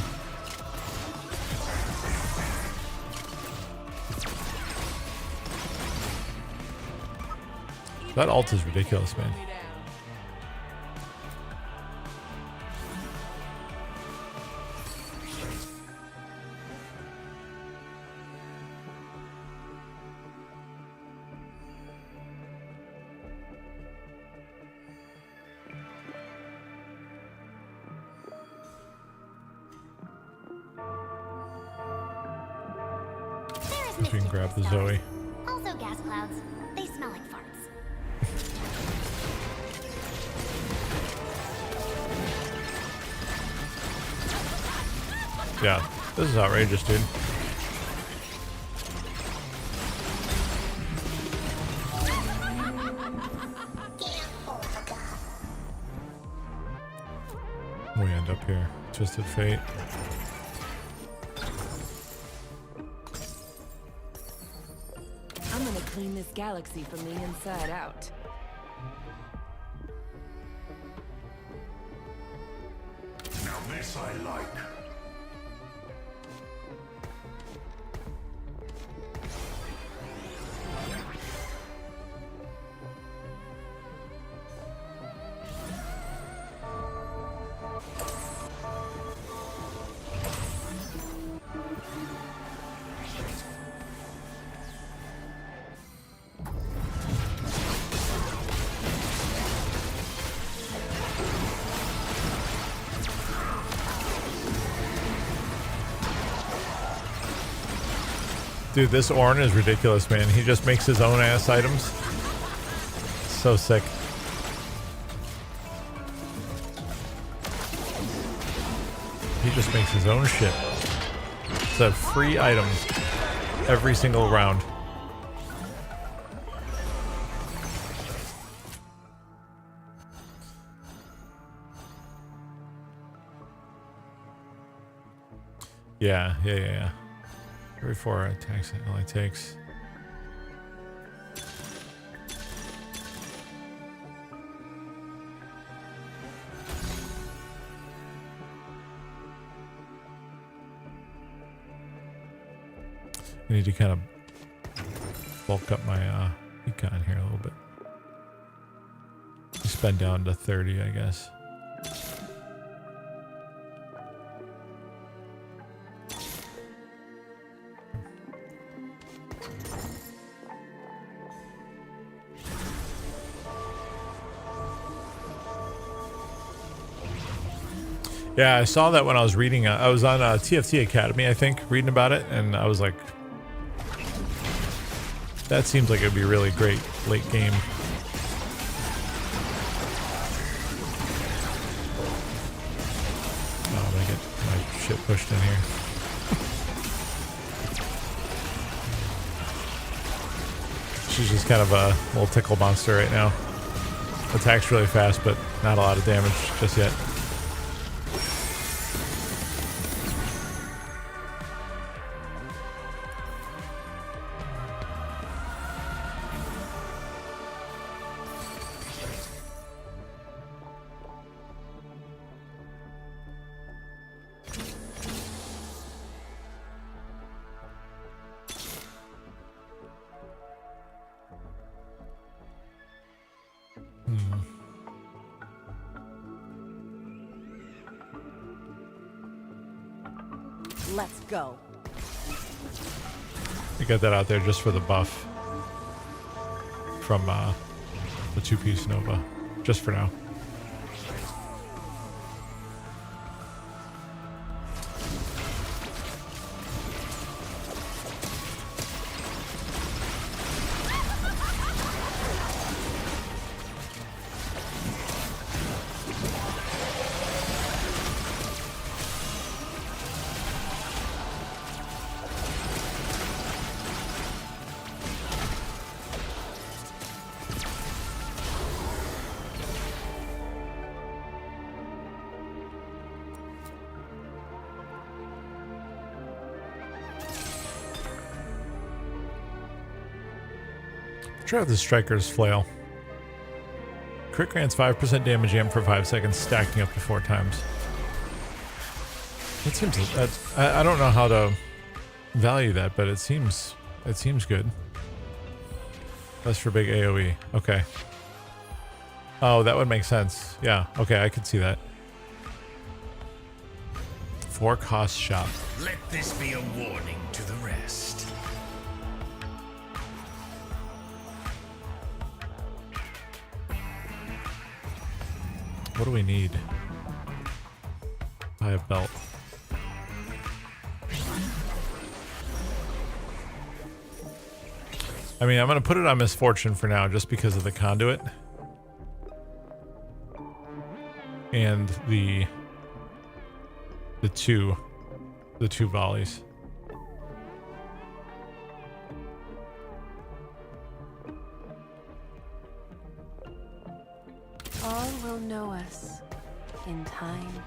That ult is ridiculous, man. If we can grab the Zoe. Also gas clouds. They smell like farts. Yeah, this is outrageous, dude. We end up here. Twisted Fate. I'm gonna clean this galaxy from the inside out. Now this I like. Dude, this Ornn is ridiculous, man. He just makes his own ass items. So sick. He just makes his own shit. It's a free items every single round. Yeah. Every 4 attacks it only takes. I need to kind of bulk up my econ here a little bit. Spend down to 30, I guess. Yeah, I saw that when I was reading. I was on TFT Academy, I think, reading about it, and I was like, that seems like it would be really great late game. Oh, I'm gonna get my shit pushed in here. She's just kind of a little tickle monster right now. Attacks really fast, but not a lot of damage just yet. Let's go. I got that out there just for the buff from the 2-piece Nova, just for now. Try out the Striker's Flail. Crit grants 5% damage amp for 5 seconds, stacking up to 4 times. It seems I don't know how to value that, but it seems good. That's for big AoE. Okay. Oh, that would make sense. Yeah. Okay, I could see that. 4 cost shop. Let this be a warning to the rest. What do we need? Buy a belt. I mean, I'm going to put it on Misfortune for now just because of the conduit. And the two volleys. All will know us in time.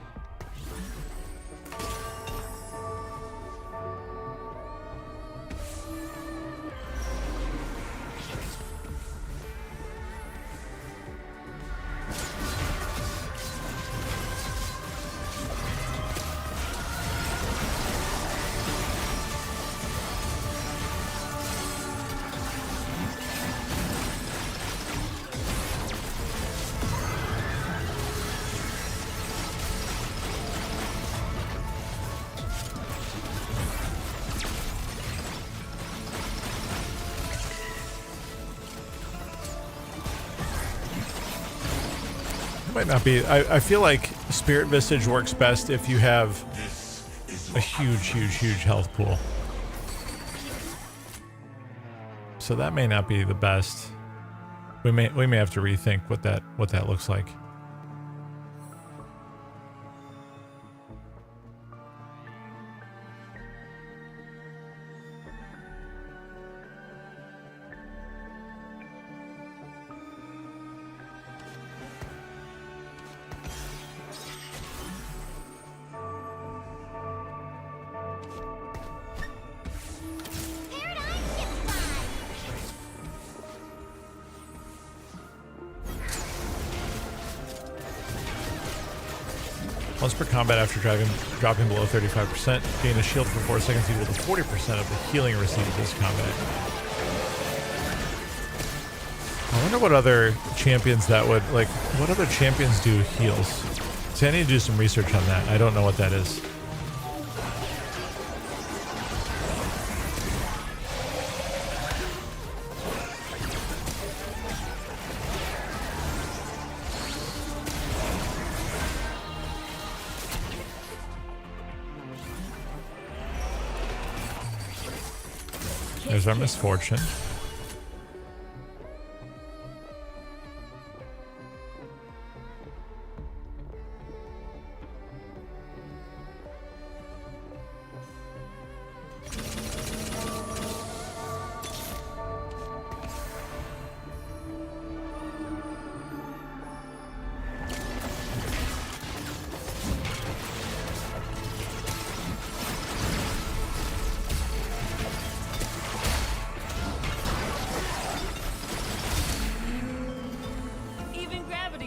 Might not be. I feel like Spirit Visage works best if you have a huge health pool. So that may not be the best. We may have to rethink what that looks like. Once per combat after dropping below 35%, gain a shield for 4 seconds equal to 40% of the healing received this combat. I wonder what other champions that would, like, what other champions do heals? See, I need to do some research on that. I don't know what that is. There's our misfortune.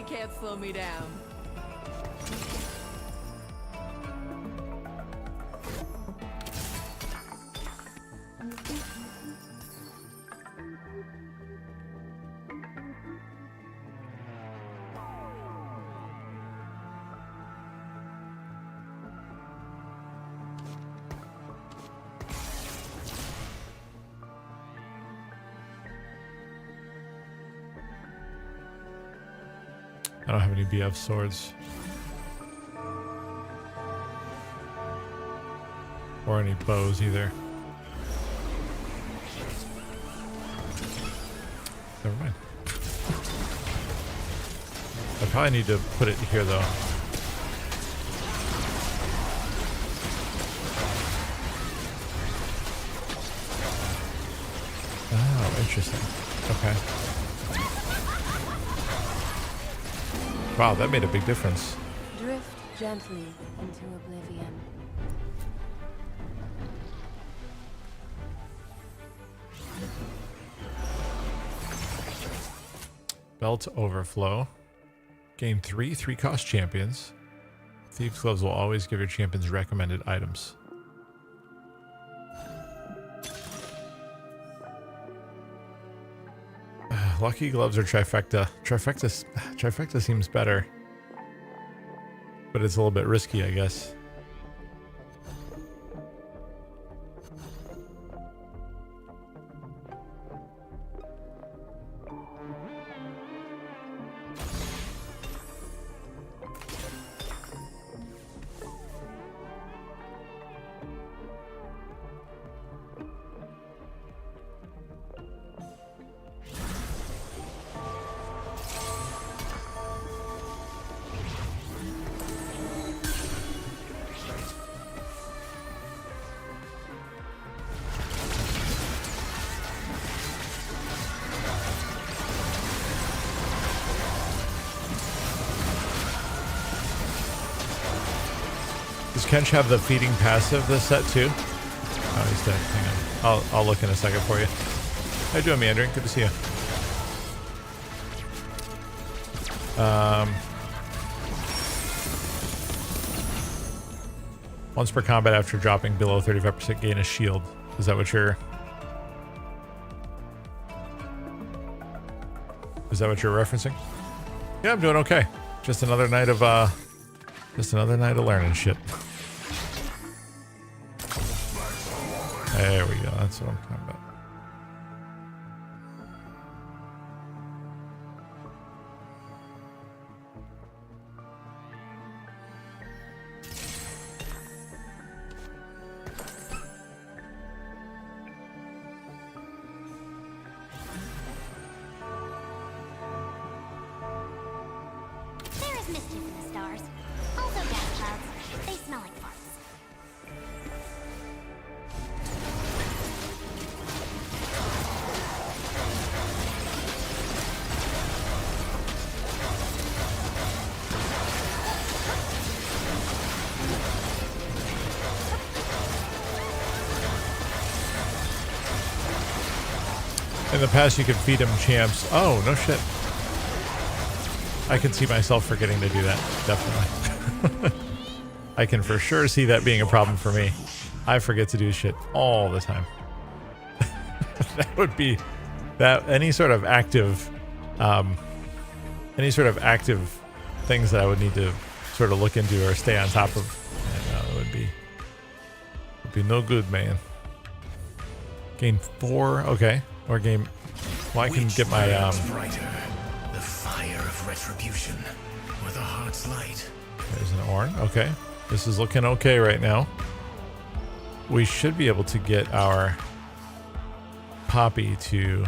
Can't slow me down. I don't have any BF swords. Or any bows either. Never mind. I probably need to put it here though. Oh, interesting. Okay. Wow, that made a big difference. Drift gently into oblivion. Belt overflow. Gain 3 3-cost champions. Thieves' gloves will always give your champions recommended items. Lucky gloves or trifecta. Trifecta seems better. But it's a little bit risky, I guess. Does Kench have the feeding passive this set too? Oh, he's dead. Hang on. I'll look in a second for you. How you doing, Mandarin? Good to see you. Once per combat after dropping below 35%, gain a shield. Is that what you're... Is that what you're referencing? Yeah, I'm doing okay. Just another night of learning shit. There we go. That's what I'm talking about. There is mischief in the stars. Also gas clouds. They smell like farts. In the past, you could feed him champs. Oh, no shit. I can see myself forgetting to do that. Definitely. I can for sure see that being a problem for me. I forget to do shit all the time. That would be that any sort of active things that I would need to sort of look into or stay on top of. And, it would be no good, man. Gain 4, okay, or game. Well, I can get my brighter, the fire of retribution, or the heart's light. There's an Orn. Okay, this is looking okay right now. We should be able to get our Poppy to.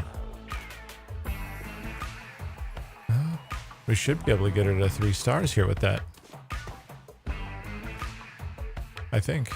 We should be able to get her to 3 stars here with that. I think.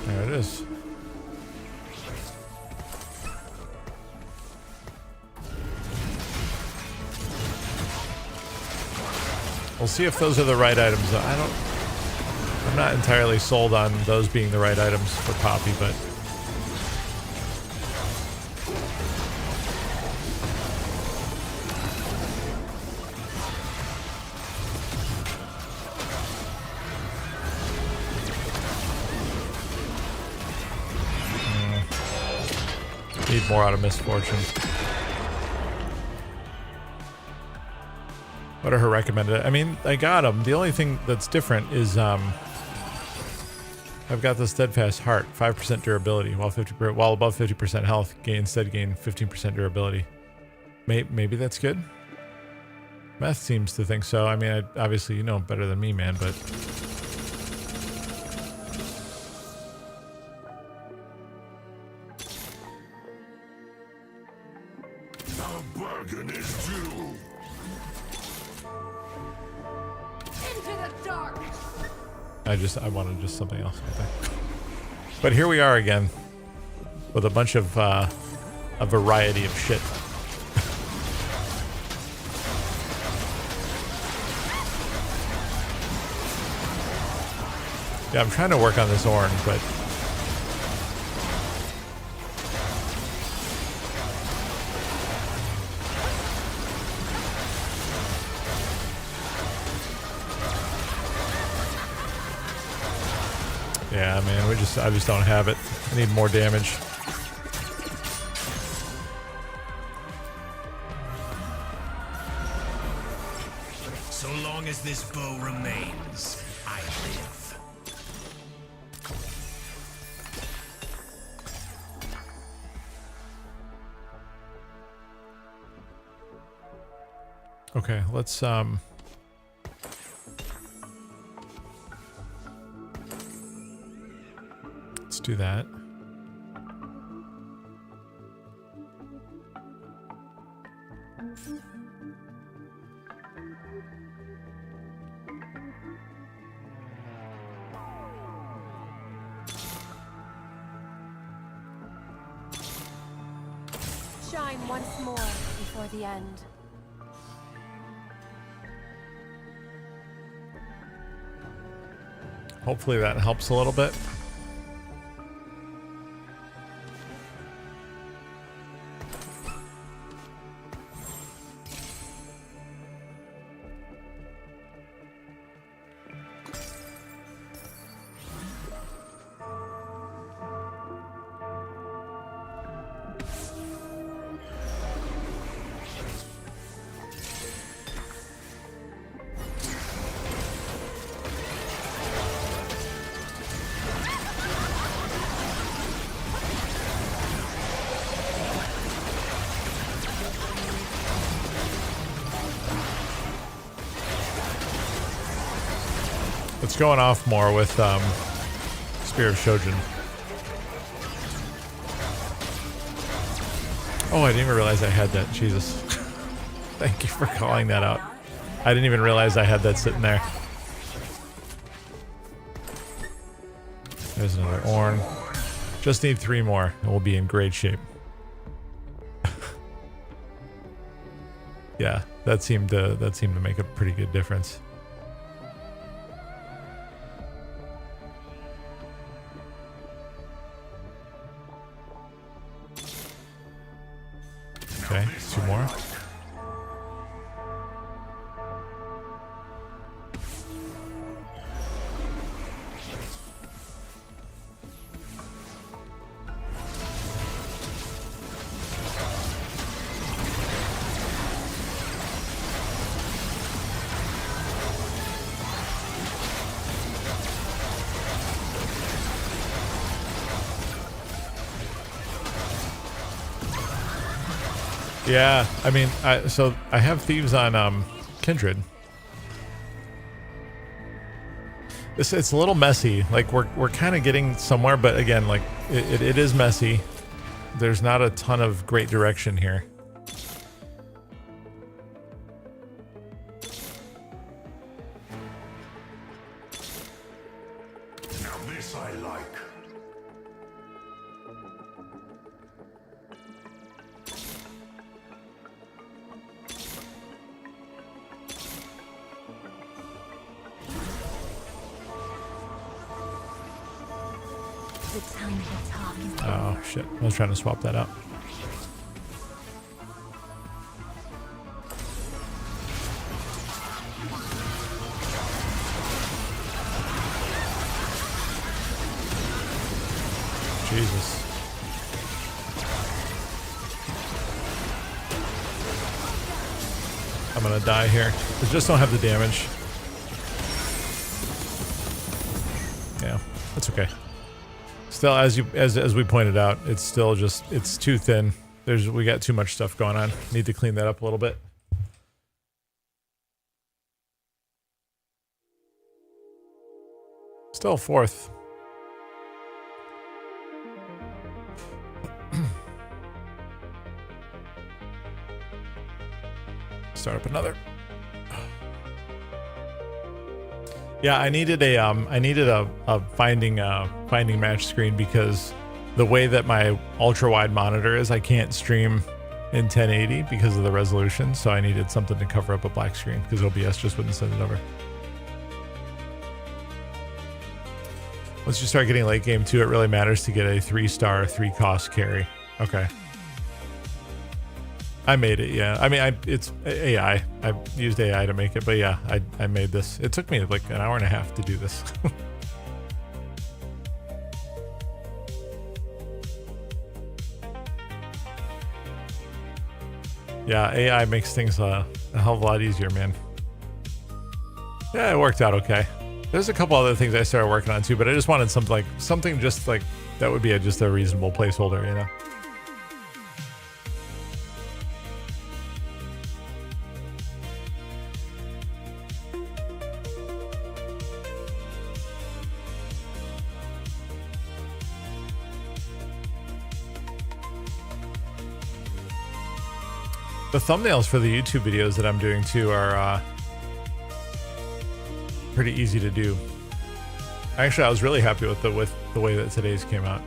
There it is. We'll see if those are the right items. I'm not entirely sold on those being the right items for Poppy, but need more out of Misfortune. What are her recommended? I mean, I got them. The only thing that's different is I've got the Steadfast Heart, 5% durability, while above 50% health, gain 15% durability. Maybe that's good. Meth seems to think so. I mean, obviously you know better than me, man, but The bargain is due. I wanted just something else, I think. But here we are again with a bunch of a variety of shit. Yeah, I'm trying to work on this orange, but yeah, man, I just don't have it. I need more damage. So long as this bow remains, I live. Okay, let's do that. Shine once more before the end. Hopefully that helps a little bit. It's going off more with Spear of Shojin. Oh, I didn't even realize I had that. Jesus. Thank you for calling that out. I didn't even realize I had that sitting there. There's another Orn. Just need 3 more and we'll be in great shape. Yeah, that seemed to make a pretty good difference. Okay, 2 more. Yeah, I mean, so I have thieves on Kindred. It's a little messy. Like we're kind of getting somewhere, but again, like it is messy. There's not a ton of great direction here. Now this I like. The time to talk is Oh shit! I was trying to swap that out. Jesus. I'm gonna die here. I just don't have the damage. Yeah, that's okay. Still, as we pointed out, it's still just, it's too thin. We got too much stuff going on. Need to clean that up a little bit. Still 4th. Start up another. Yeah, I needed a finding match screen because the way that my ultra wide monitor is, I can't stream in 1080 because of the resolution. So I needed something to cover up a black screen because OBS just wouldn't send it over. Once you start getting late game too, it really matters to get a 3-star, 3-cost carry. Okay. I made it, yeah. I mean, it's AI. I used AI to make it, but yeah, I made this. It took me like an hour and a half to do this. Yeah, AI makes things a hell of a lot easier, man. Yeah, it worked out okay. There's a couple other things I started working on too, but I just wanted something just like that would be just a reasonable placeholder, you know? The thumbnails for the YouTube videos that I'm doing too are pretty easy to do. Actually, I was really happy with the way that today's came out.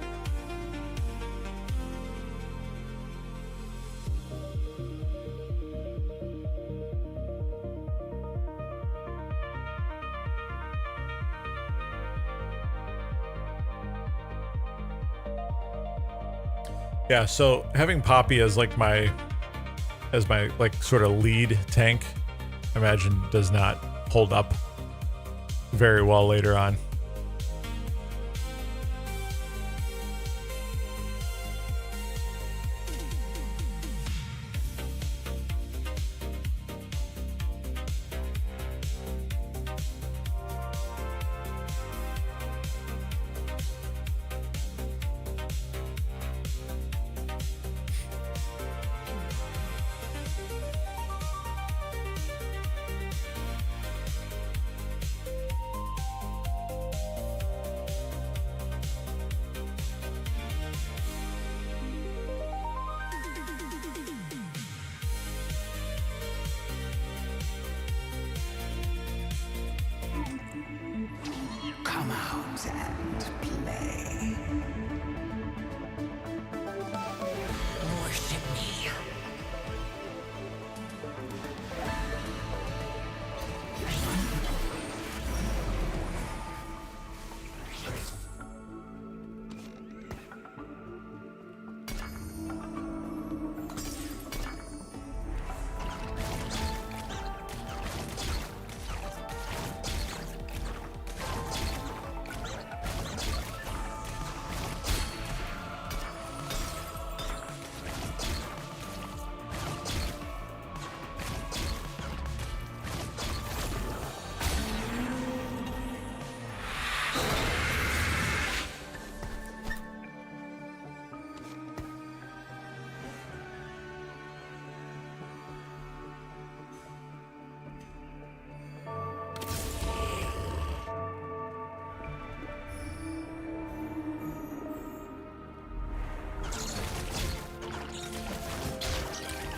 Yeah, so having Poppy as like my like sort of lead tank, I imagine does not hold up very well later on. games and play. Worship me.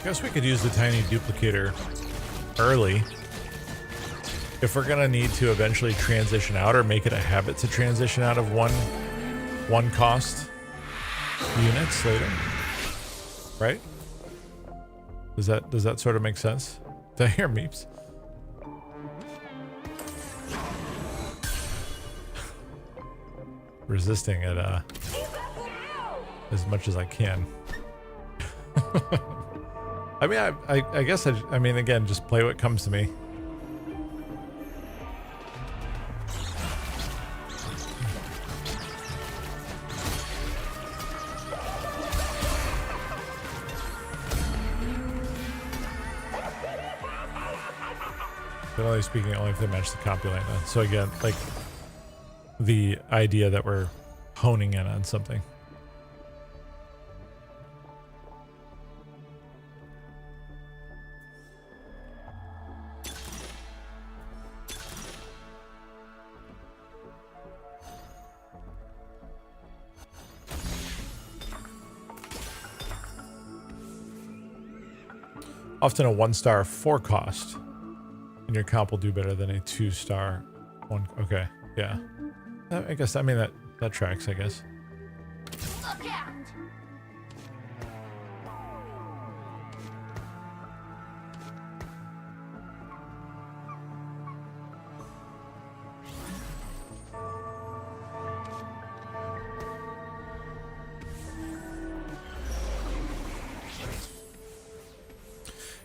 Guess we could use the tiny duplicator early if we're gonna need to eventually transition out or make it a habit to transition out of one cost units later, right? Does that sort of make sense? Did I hear meeps? Resisting it as much as I can. I mean, I guess I mean, again, just play what comes to me. Generally speaking, only if they match the copulate. So again, like the idea that we're honing in on something. Often a 1-star 4 cost, and your comp will do better than a 2-star 1. Okay, yeah. I guess, I mean, that tracks, I guess. Look out!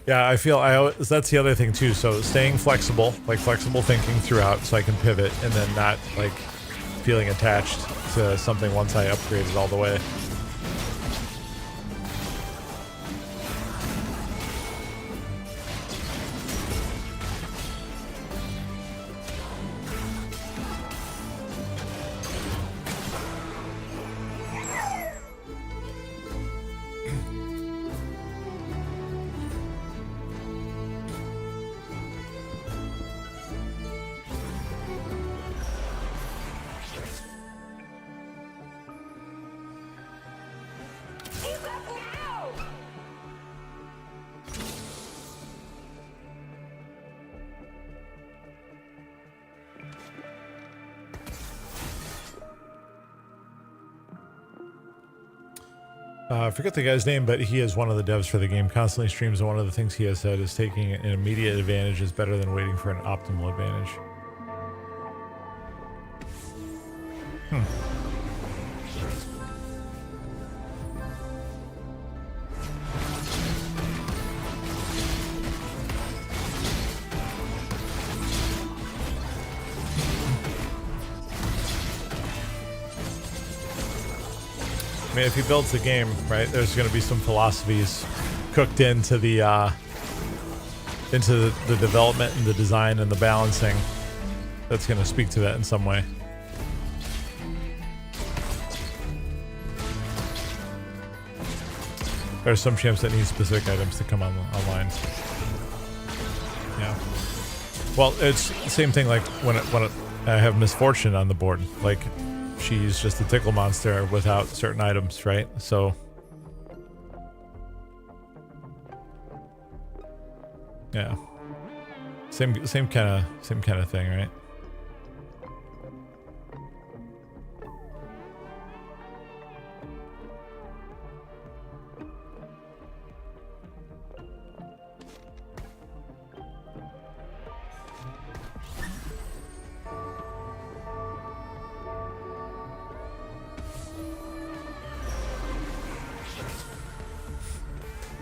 Yeah, I feel that's the other thing too. So staying flexible, like flexible thinking throughout, so I can pivot and then not like feeling attached to something once I upgrade it all the way. I forget the guy's name, but he is one of the devs for the game, constantly streams, and one of the things he has said is taking an immediate advantage is better than waiting for an optimal advantage. I mean, if he builds the game, right, there's going to be some philosophies cooked into the development and the design and the balancing that's going to speak to that in some way. There's some champs that need specific items to come online. Yeah. Well, it's the same thing like when I have Misfortune on the board, like. She's just a tickle monster without certain items, right? So yeah, same kind of thing, right?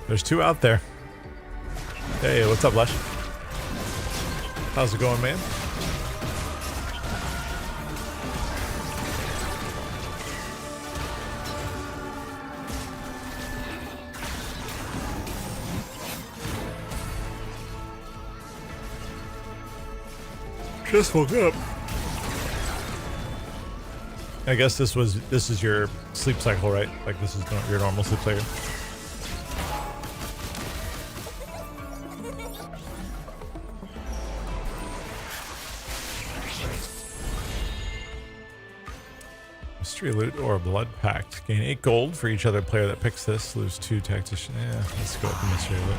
There's two out there. Hey, what's up, Lush? How's it going, man? Just woke up. I guess this is your sleep cycle, right? Like this is your normal sleep cycle. Mystery loot or blood pact. Gain 8 gold for each other player that picks this. Lose 2 tactician. Yeah, let's go with the mystery loot.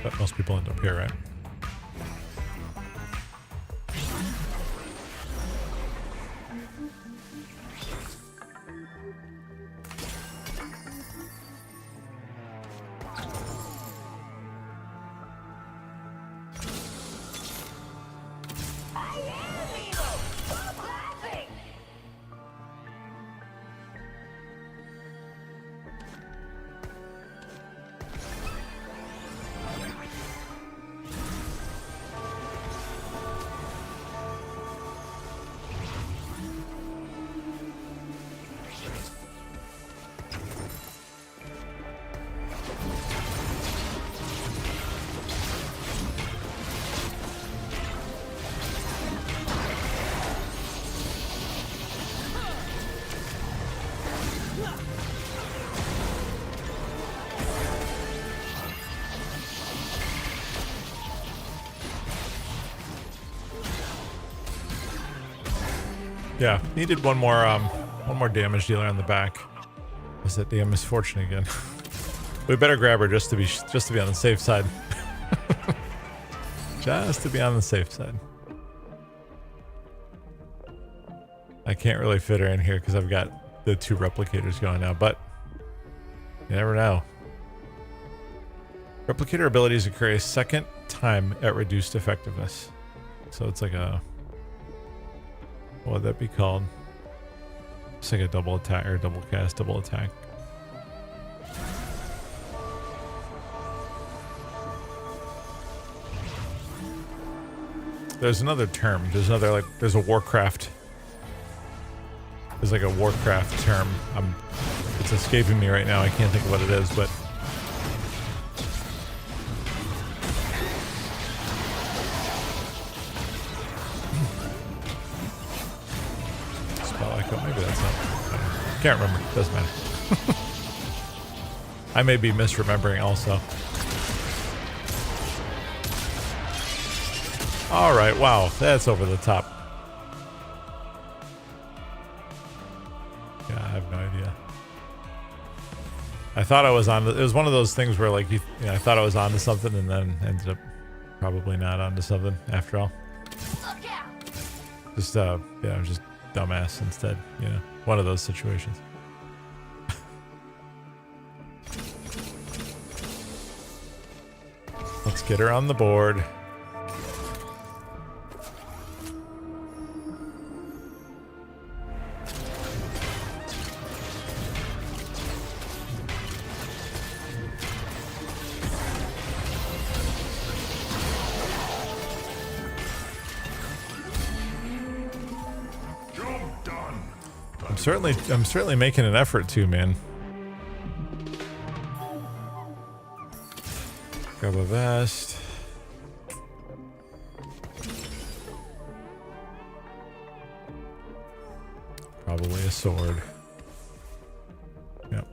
But most people end up here, right? Yeah, needed one more damage dealer on the back. Is that damn misfortune again? We better grab her just to be on the safe side. Just to be on the safe side. I can't really fit her in here because I've got the 2 replicators going now, but you never know. Replicator abilities occur a second time at reduced effectiveness. So it's like a... what would that be called? It's like a double attack or double cast, double attack. There's another term. There's another, like, there's a Warcraft. There's like a Warcraft term. It's escaping me right now. I can't think of what it is, but spell echo. Maybe that's not. Can't remember. Doesn't matter. I may be misremembering also. All right. Wow, that's over the top. Yeah, I have no idea. I thought I was on. It was one of those things where, like, I thought I was onto something, and then ended up probably not onto something after all. Just yeah, I'm just dumbass instead. You know, one of those situations. Let's get her on the board. I'm certainly making an effort to, man. Grab a vest. Probably a sword. Yep.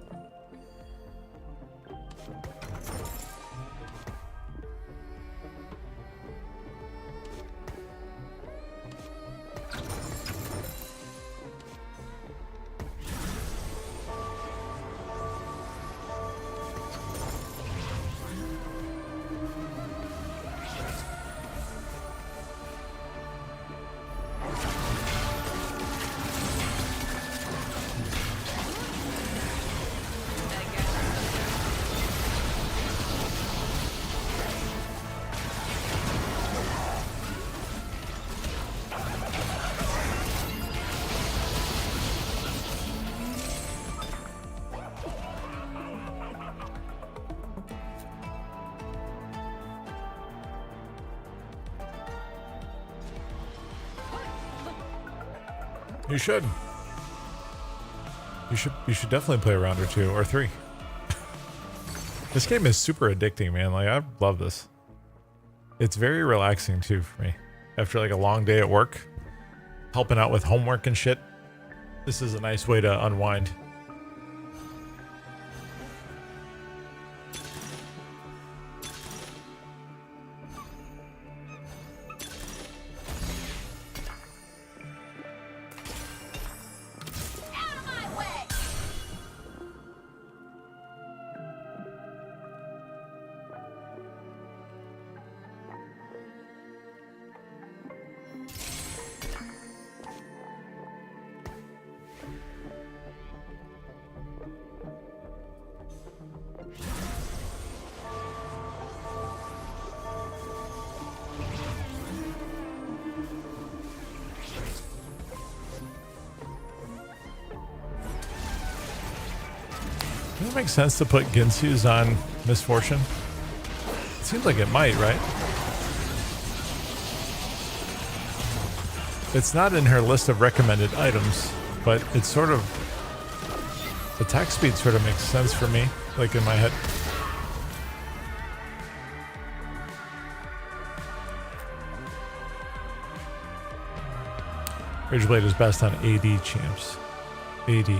You should. You should definitely play a round or two or three. This game is super addicting, man. Like, I love this. It's very relaxing too for me. After like a long day at work, helping out with homework and shit, this is a nice way to unwind. Does it make sense to put Ginsu's on Misfortune? It seems like it might, right? It's not in her list of recommended items, but it's sort of... attack speed sort of makes sense for me, like in my head. Rageblade is best on AD champs. AD.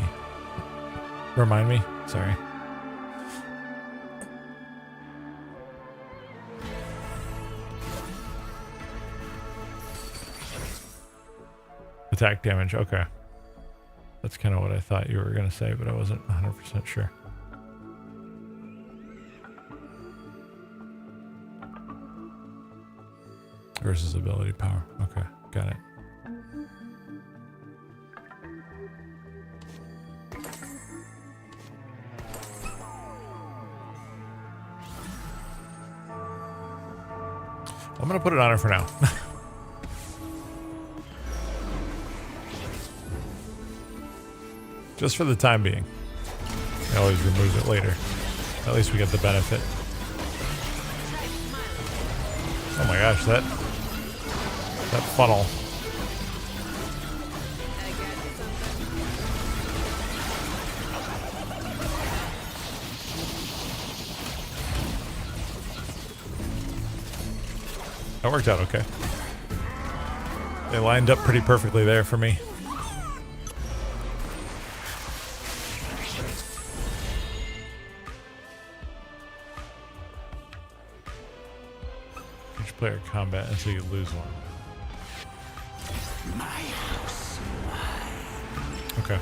Remind me? Sorry. Attack damage, okay. That's kind of what I thought you were going to say, but I wasn't 100% sure. Versus ability power. Okay, got it. I'm going to put it on her for now. Just for the time being. I always remove it later. At least we get the benefit. Oh my gosh, that funnel. That worked out okay. They lined up pretty perfectly there for me. Each player combat until you lose one. My house. Okay.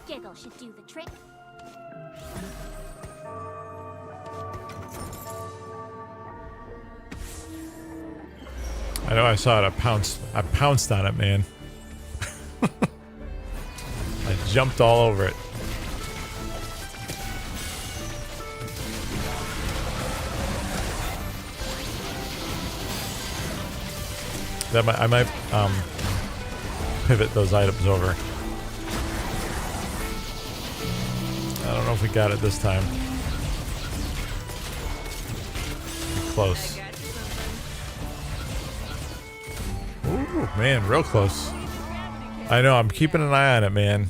Giggle should do the trick. I know I saw it. I pounced on it, man. I jumped all over it. I might pivot those items over. I don't know if we got it this time. Close. Ooh, man, real close. I know, I'm keeping an eye on it, man.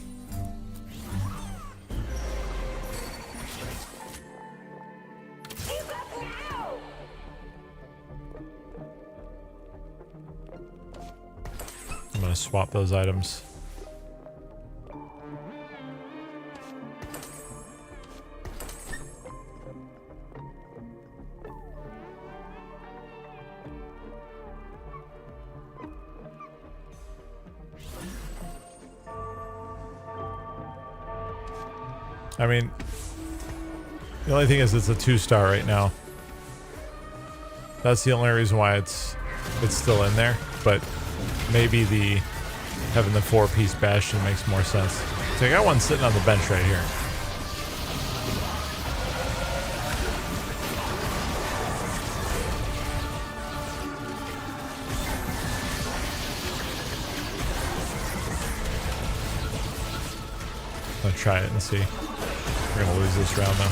I'm gonna swap those items. I mean, the only thing is it's a 2-star right now. That's the only reason why it's still in there. But maybe having the 4-piece Bastion makes more sense. So I got one sitting on the bench right here. I'm gonna try it and see. We're gonna lose this round though.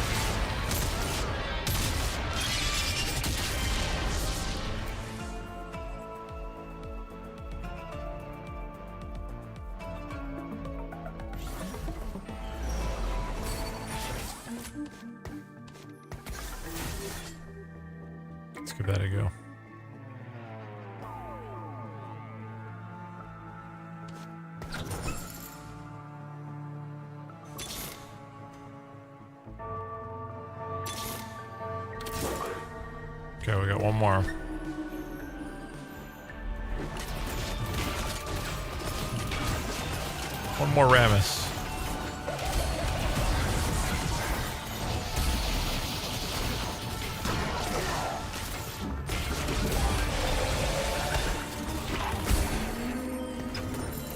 Let's give that a go. Okay, we got one more. One more Ramus.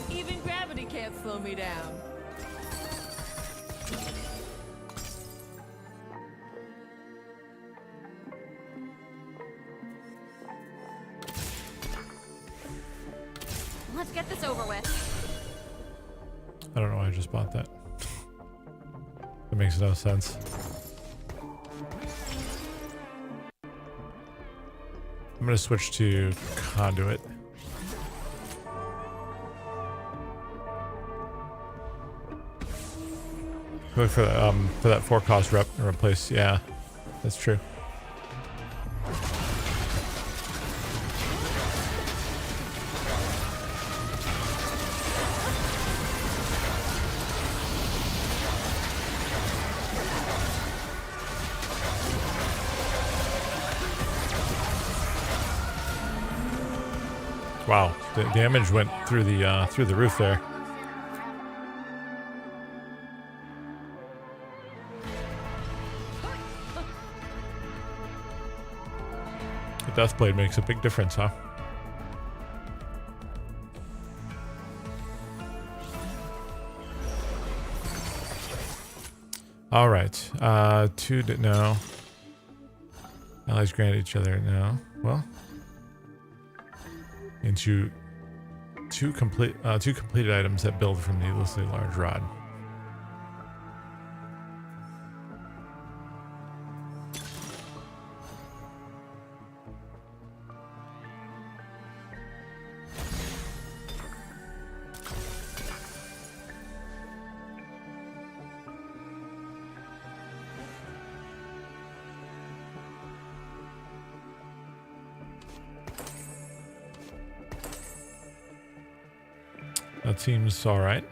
Even gravity can't slow me down. Let's get this over with. I don't know why I just bought that. That makes no sense. I'm gonna switch to conduit. Look for that 4-cost replace. Yeah, that's true. Wow, the damage went through the roof there. The Deathblade makes a big difference, huh? All right, no. Allies grant each other no. Well. Into two completed items that build from needlessly large rod. That seems all right.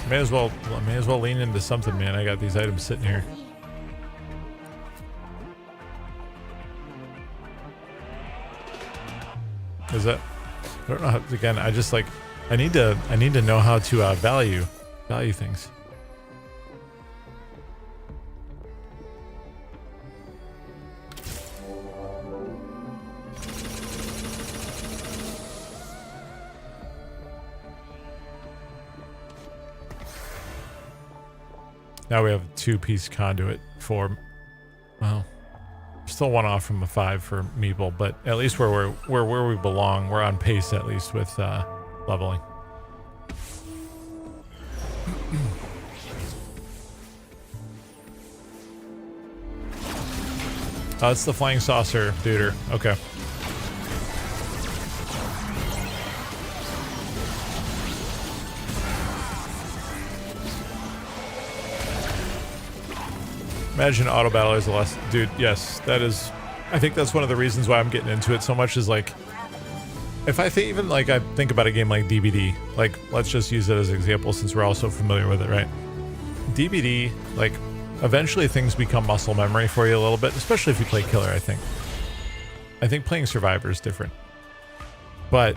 May as well lean into something, man. I got these items sitting here. Is that? I don't know. Again, I just like. I need to know how to value things. Now we have a 2-piece conduit for, well, still one off from a 5 for Meeple, but at least we're where we belong. We're on pace at least with leveling. It's the flying saucer duder. Okay. Imagine auto battle is a less, dude. Yes, that is. I think that's one of the reasons why I'm getting into it so much. Is like, if I think even like I think about a game like DBD, like let's just use it as an example since we're all so familiar with it, right? DBD, like eventually things become muscle memory for you a little bit, especially if you play killer. I think playing survivor is different, but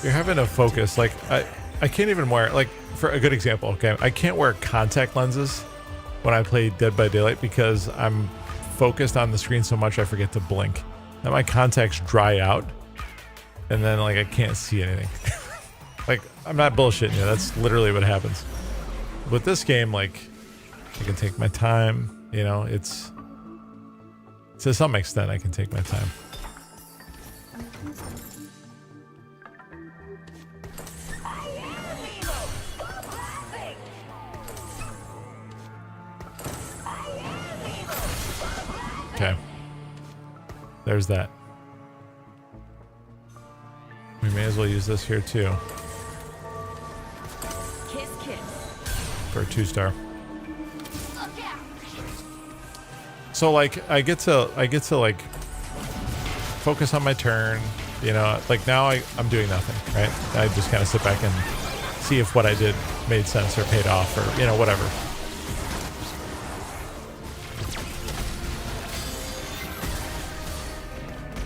you're having to focus. Like I can't even wear, like, for a good example, okay, I can't wear contact lenses when I play Dead by Daylight because I'm focused on the screen so much I forget to blink. And my contacts dry out, and then like I can't see anything. Like, I'm not bullshitting you, that's literally what happens. With this game, like, I can take my time, you know, it's to some extent I can take my time. Okay. There's that. We may as well use this here too. Kiss, kiss. For a 2-star. So like I get to like focus on my turn, you know, like now I'm doing nothing, right? I just kind of sit back and see if what I did made sense or paid off or, you know, whatever.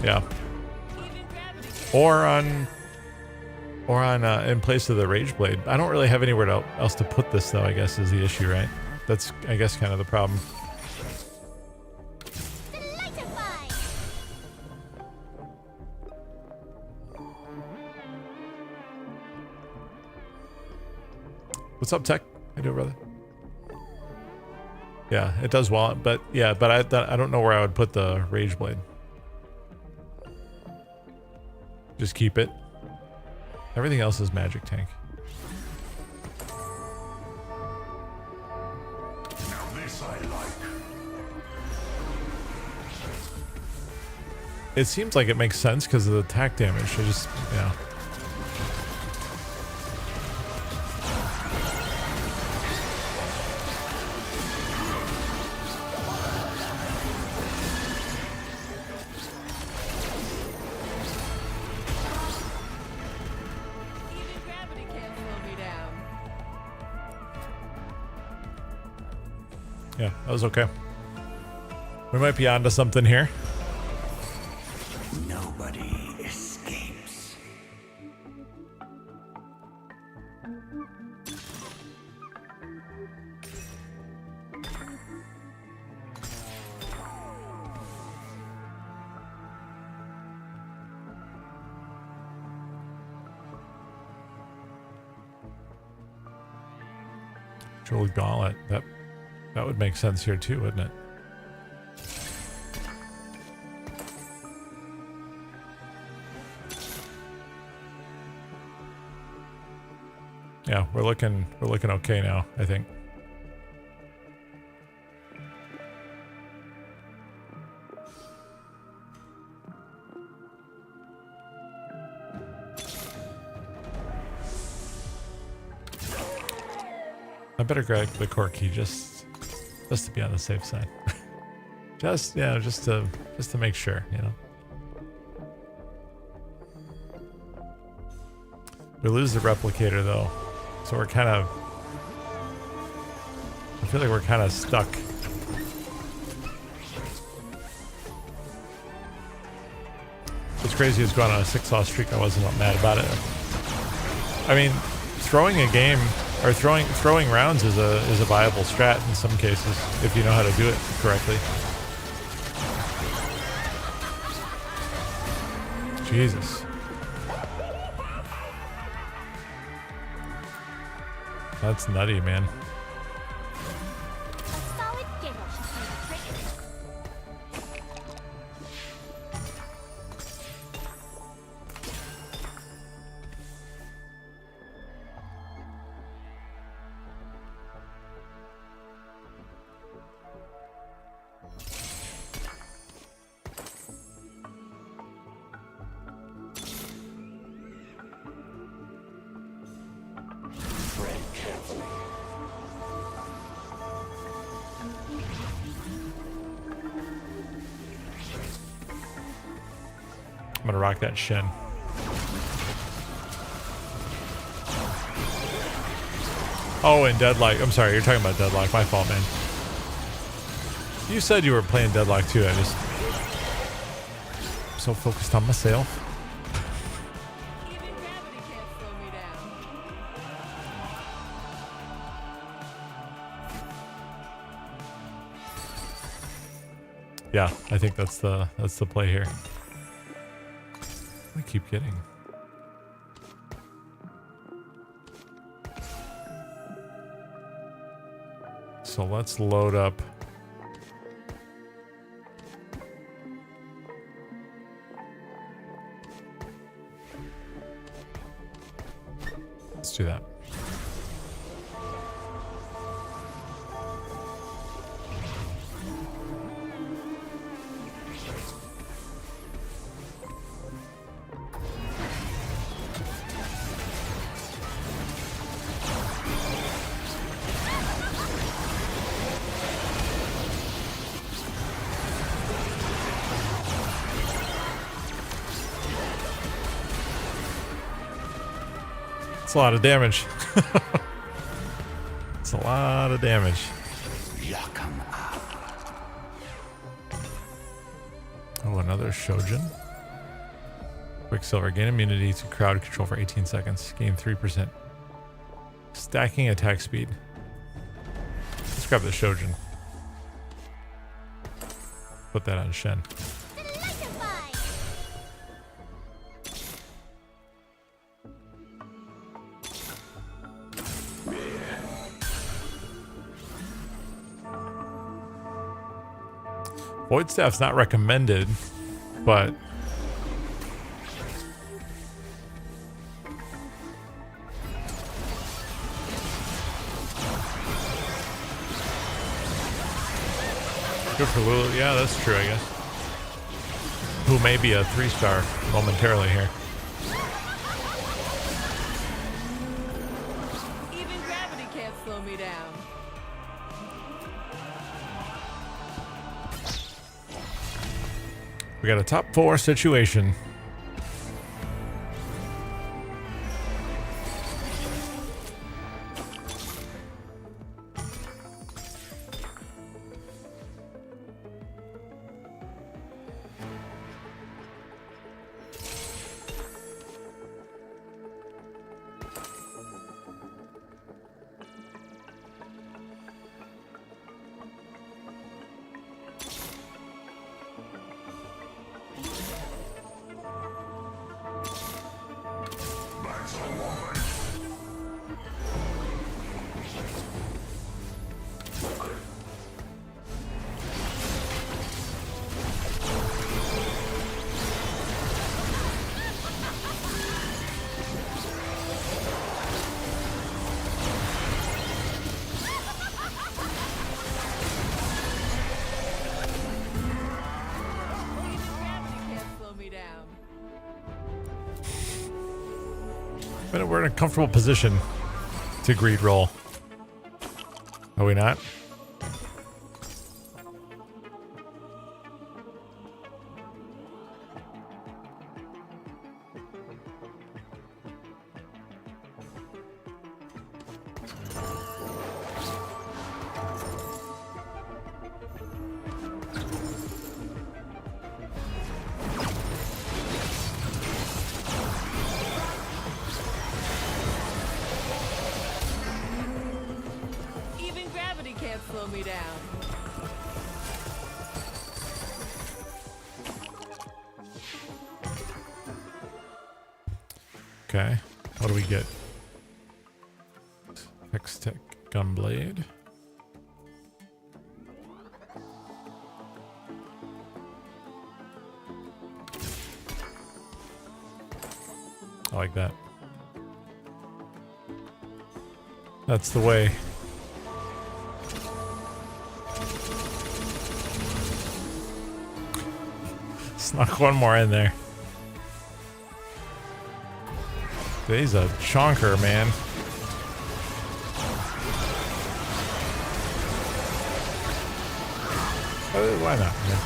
Yeah. Or on in place of the Rage Blade. I don't really have anywhere else to put this though, I guess is the issue, right? That's, I guess, kind of the problem. What's up, Tech? How you doing, brother? Yeah, it does well, but yeah, but I don't know where I would put the Rage Blade. Just keep it. Everything else is magic tank. Now this I like. It seems like it makes sense because of the attack damage. I just, yeah. Yeah, that was okay. We might be onto something here. Nobody escapes. Jewel Gauntlet. That would make sense here too, wouldn't it? Yeah, we're looking okay now, I think. I better grab the core key just to be on the safe side. just to make sure, you know. We lose the replicator though, so we're kind of, I feel like we're kind of stuck. What's crazy is going on a 6-loss streak. I wasn't mad about it. I mean, throwing a game or throwing rounds is a viable strat in some cases if you know how to do it correctly. Jesus. That's nutty, man. A solid giggle should do the trick. I'm gonna rock that Shen. Oh, and Deadlock. I'm sorry, you're talking about Deadlock. My fault, man. You said you were playing Deadlock too. I'm so focused on myself. Even gravity can't slow me down. Yeah, I think that's the play here. I keep getting. So let's load up. Let's do that. It's a lot of damage. It's a lot of damage. Oh, another Shojin. Quicksilver. Gain immunity to crowd control for 18 seconds. Gain 3%. Stacking attack speed. Let's grab the Shojin. Put that on Shen. Void Staff's not recommended, but good for Lulu. Yeah, that's true, I guess. Who may be a 3-star momentarily here. Even gravity can't slow me down. We got a top 4 situation. But we're in a comfortable position to greed roll. Are we not? Can't slow me down. Okay, what do we get? Hextech Gunblade. I like that. That's the way. Snuck one more in there. He's a chonker, man. Why not, man?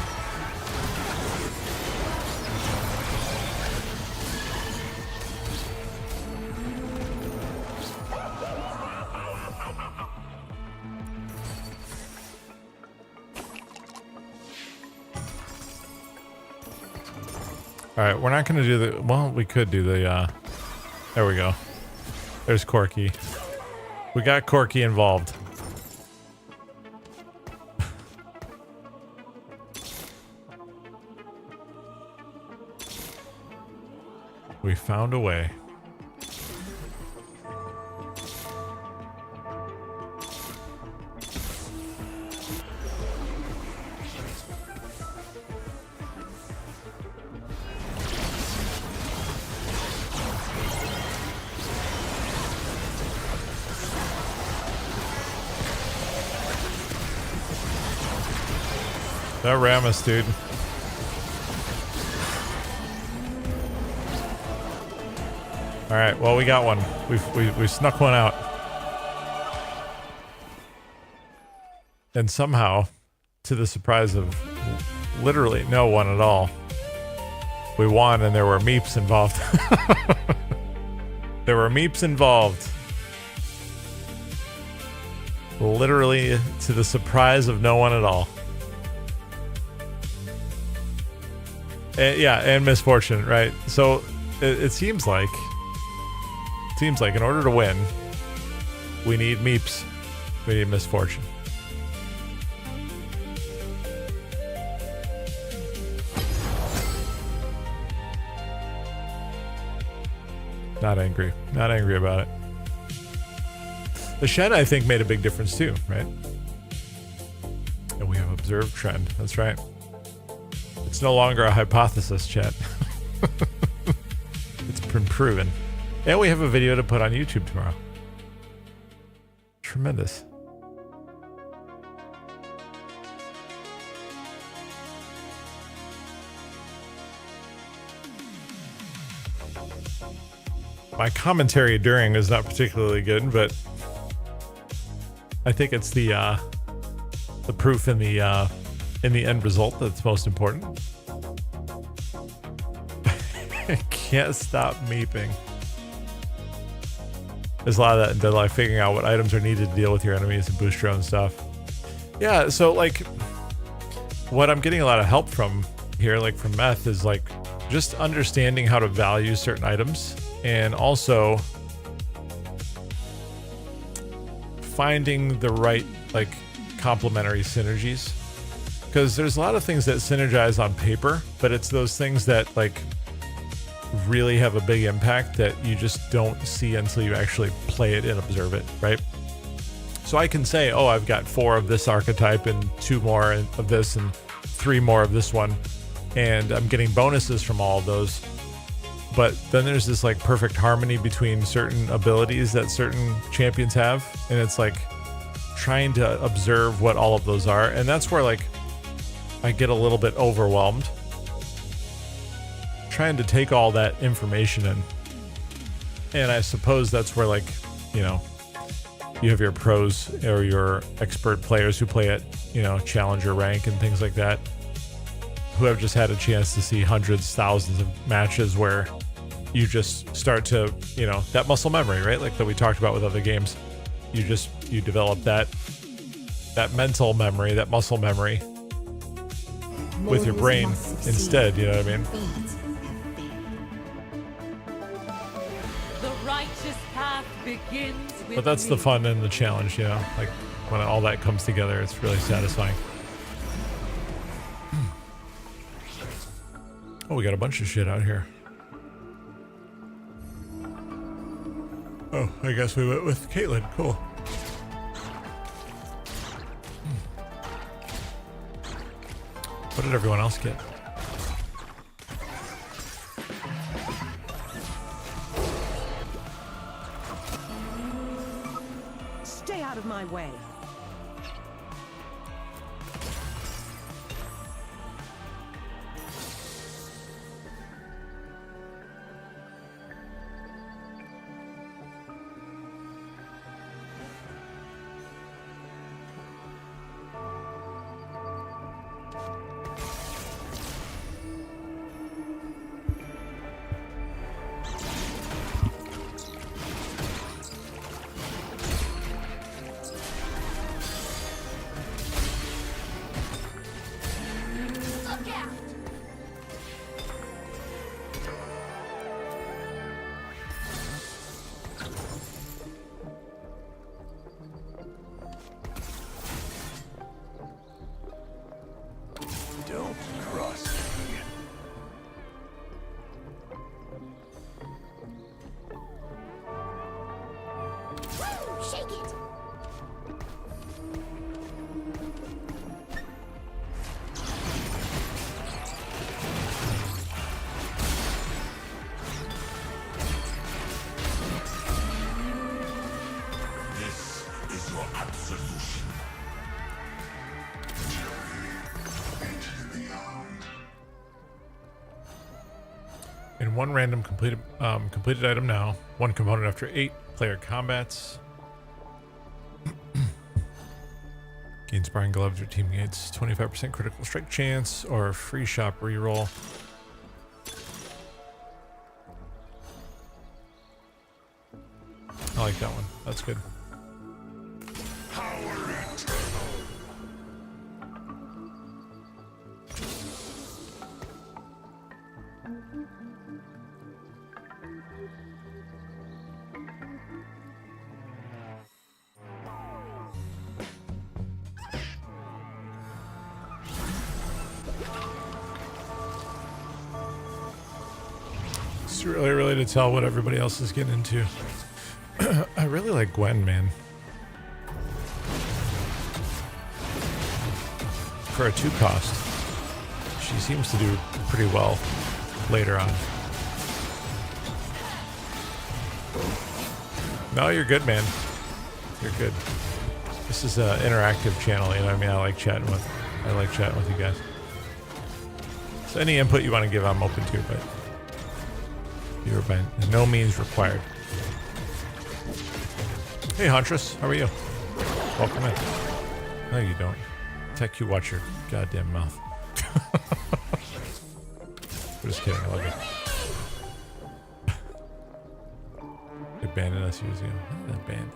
All right, we're not going to do the... Well, we could do the... There we go. There's Corky. We got Corky involved. We found a way. That Ramus, dude. All right, well, we got one. We snuck one out. And somehow, to the surprise of literally no one at all, we won and there were meeps involved. There were meeps involved. Literally to the surprise of no one at all. Yeah, and misfortune, right? So it seems like in order to win, we need meeps, we need misfortune. Not angry about it. The shed, I think, made a big difference too, right? And we have observed trend. That's right. It's no longer a hypothesis, chat. It's been proven. And we have a video to put on YouTube tomorrow. Tremendous. My commentary during is not particularly good, but I think it's the proof in the end result that's most important. I can't stop meeping. There's a lot of that, like figuring out what items are needed to deal with your enemies and boost your own stuff. Yeah, so like what I'm getting a lot of help from here, like from Meth, is like just understanding how to value certain items and also finding the right like complementary synergies. Because there's a lot of things that synergize on paper, but it's those things that like really have a big impact that you just don't see until you actually play it and observe it, right? So I can say, oh, I've got 4 of this archetype and 2 more of this and 3 more of this one, and I'm getting bonuses from all of those. But then there's this like perfect harmony between certain abilities that certain champions have, and it's like trying to observe what all of those are, and that's where like I get a little bit overwhelmed trying to take all that information in. And I suppose that's where, like, you know, you have your pros or your expert players who play at, you know, challenger rank and things like that, who have just had a chance to see hundreds, thousands of matches where you just start to, you know, that muscle memory, right? Like that we talked about with other games. You develop that mental memory, that muscle memory with your brain instead, you know what I mean? The righteous path begins with But that's the fun and the challenge, you know? Like when all that comes together, it's really satisfying. Oh, we got a bunch of shit out here. Oh, I guess we went with Caitlin. Cool. What did everyone else get? Stay out of my way. In one random completed item now. One component after 8 player combats. Gain sparring gloves or teammates. 25% critical strike chance or free shop reroll. I like that one. That's good. It's really early to tell what everybody else is getting into. I really like Gwen, man. For a 2 cost, she seems to do pretty well later on. No, you're good, man. You're good. This is an interactive channel, you know what I mean? I like chatting with you guys. So any input you want to give, I'm open to, but you're by no means required. Hey, Huntress, how are you? Welcome in. No, you don't. Tech, you watch your goddamn mouth. I'm just kidding, I love you. They abandoned us years ago. I didn't abandon anybody.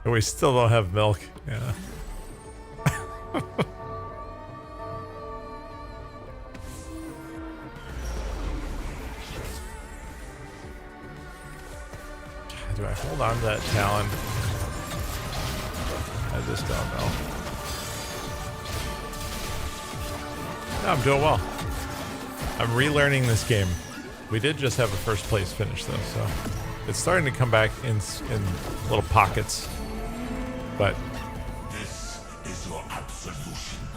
And we still don't have milk. Yeah. Do I hold on to that talon? I just don't know. No, I'm doing well. I'm relearning this game. We did just have a first place finish though, so it's starting to come back in little pockets. But This is your absolution.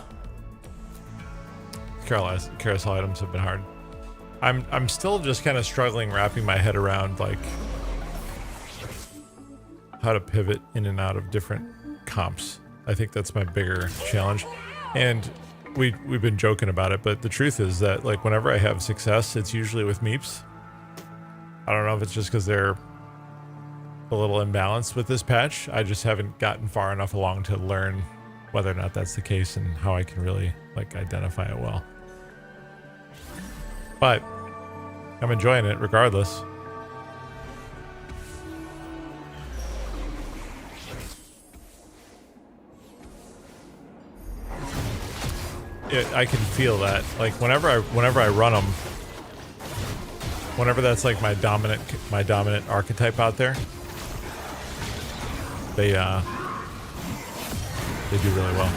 carousel items have been hard. I'm still just kind of struggling wrapping my head around like how to pivot in and out of different comps. I think that's my bigger challenge. And we've been joking about it, but the truth is that like whenever I have success, it's usually with meeps. I don't know if it's just because they're a little imbalanced with this patch. I just haven't gotten far enough along to learn whether or not that's the case and how I can really like identify it well. But I'm enjoying it regardless. I can feel that like whenever I run them, whenever that's like my dominant archetype out there, they do really well.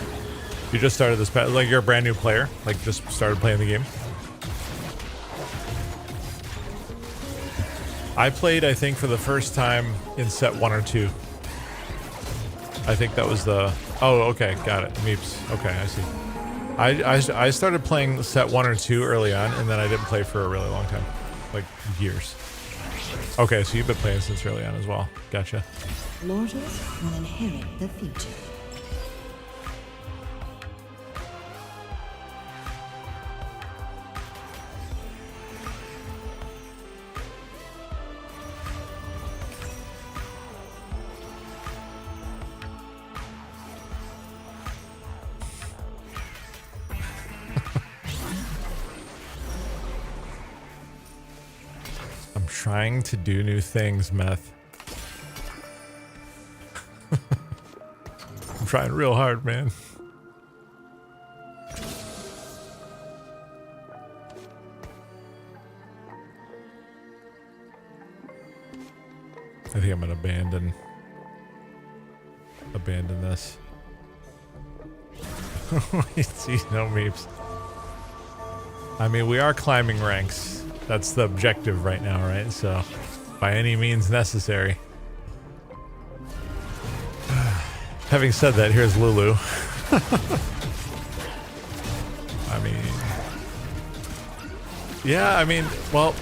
You just started this, like you're a brand new player, like just started playing the game. I played, I think, for the first time in set 1 or 2. I think that was the. Oh, okay, got it. Meeps. Okay, I see. I started playing set 1 or 2 early on, and then I didn't play for a really long time, like years. Okay, so you've been playing since early on as well. Gotcha. Mortals will inherit the future. I'm trying to do new things, Meth. I'm trying real hard, man. I think I'm gonna abandon this. See, no meeps. I mean, we are climbing ranks. That's the objective right now, right? So, by any means necessary. Having said that, here's Lulu. I mean, yeah, I mean, well,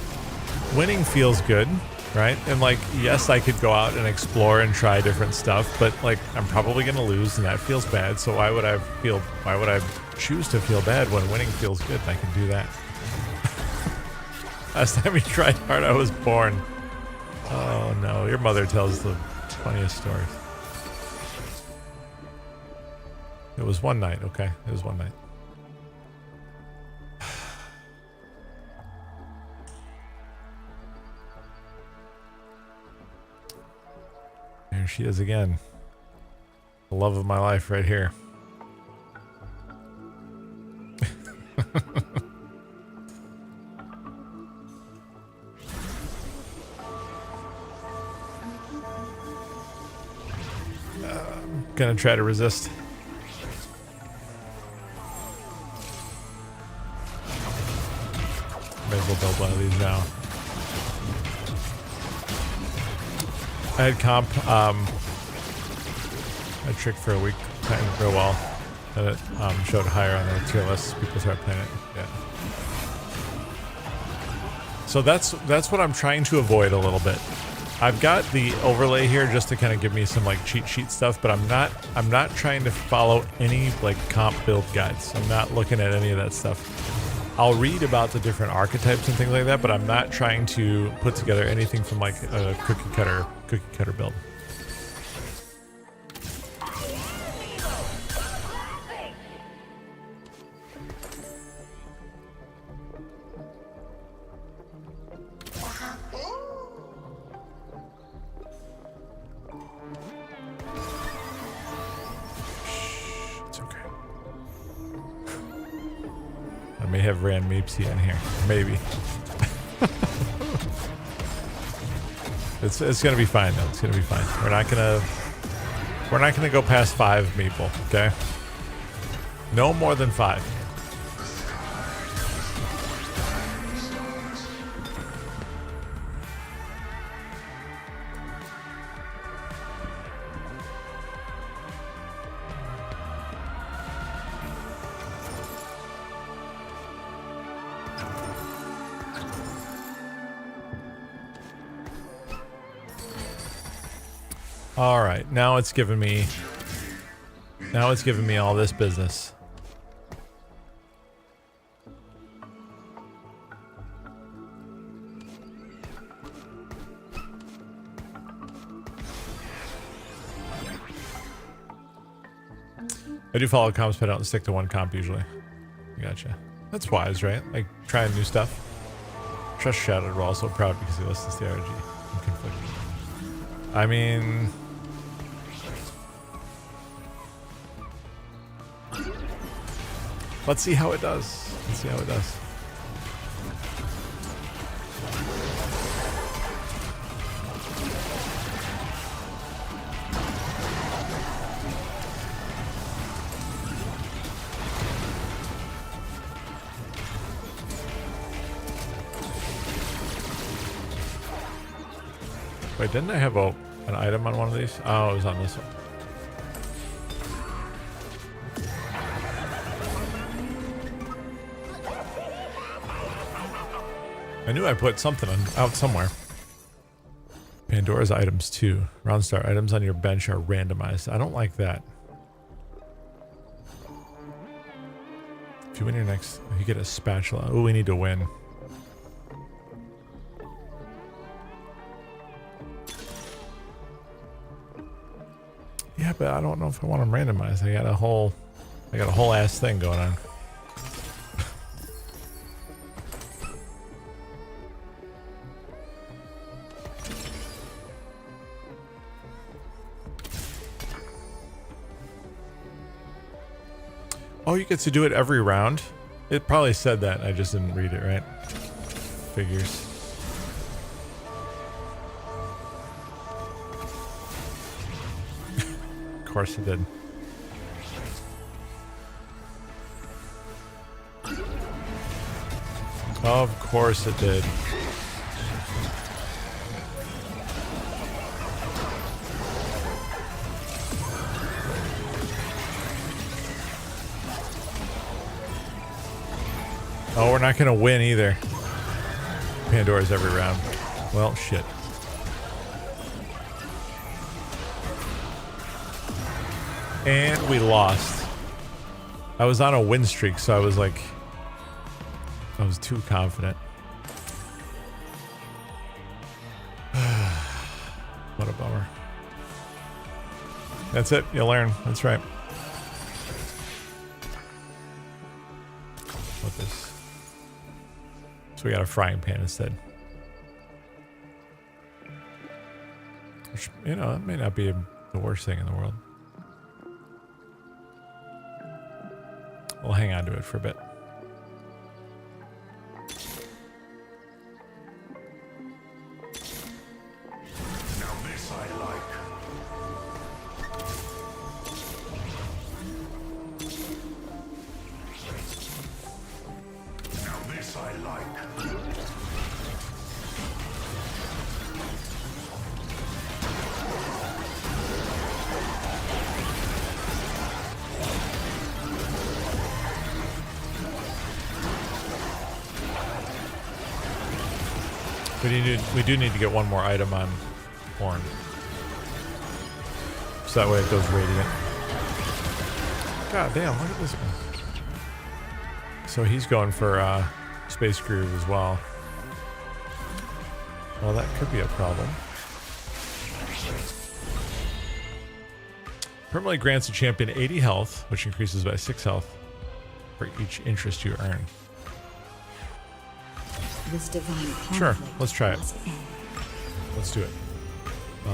winning feels good, right? And like, yes, I could go out and explore and try different stuff, but like, I'm probably gonna lose, and that feels bad. So why would I choose to feel bad when winning feels good? And I can do that. Last time you tried hard, I was born. Oh no, your mother tells the funniest stories. It was one night, okay? It was one night. Here she is again. The love of my life right here. I'm gonna try to resist. May as well build one of these now. I had comp a trick for a week playing real well, and it showed higher on the tier list. People start playing it. Yeah. So that's what I'm trying to avoid a little bit. I've got the overlay here just to kind of give me some like cheat sheet stuff, but I'm not trying to follow any like comp build guides. I'm not looking at any of that stuff. I'll read about the different archetypes and things like that, but I'm not trying to put together anything from like a cookie cutter build. It's okay. I may have ran Meepsy in here. Maybe. It's gonna be fine though. It's gonna be fine. We're not gonna go past 5 meeple, okay? No more than 5. All right, now it's giving me all this business. I do follow comps, but I don't stick to one comp usually. Gotcha. That's wise, right? Like trying new stuff. Trust Shadowed, we're also proud because he listens to the RG. I'm conflicted. I mean, let's see how it does. Let's see how it does. Wait, didn't I have an item on one of these? Oh, it was on this one. I knew I put something out somewhere. Pandora's items too. Roundstar items on your bench are randomized. I don't like that. If you win your next, you get a spatula. Oh, we need to win. Yeah, but I don't know if I want them randomized. I got a whole ass thing going on. Oh, you get to do it every round? It probably said that. I just didn't read it right. Figures. Of course it did. Of course it did. Oh, we're not gonna win either. Pandora's every round. Well, shit. And we lost. I was on a win streak, so I was like... I was too confident. What a bummer. That's it. You learn. That's right. What this? So we got a frying pan instead. Which, you know, it may not be the worst thing in the world. We'll hang on to it for a bit. Now this I like. Now this I like. We do need to get one more item on Horn. So that way it goes radiant. God damn, look at this one. So he's going for Space Groove as well. Well, that could be a problem. Permanently grants a champion 80 health, which increases by 6 health for each interest you earn. This divine Sure, conflict let's try it. must end. Let's do it.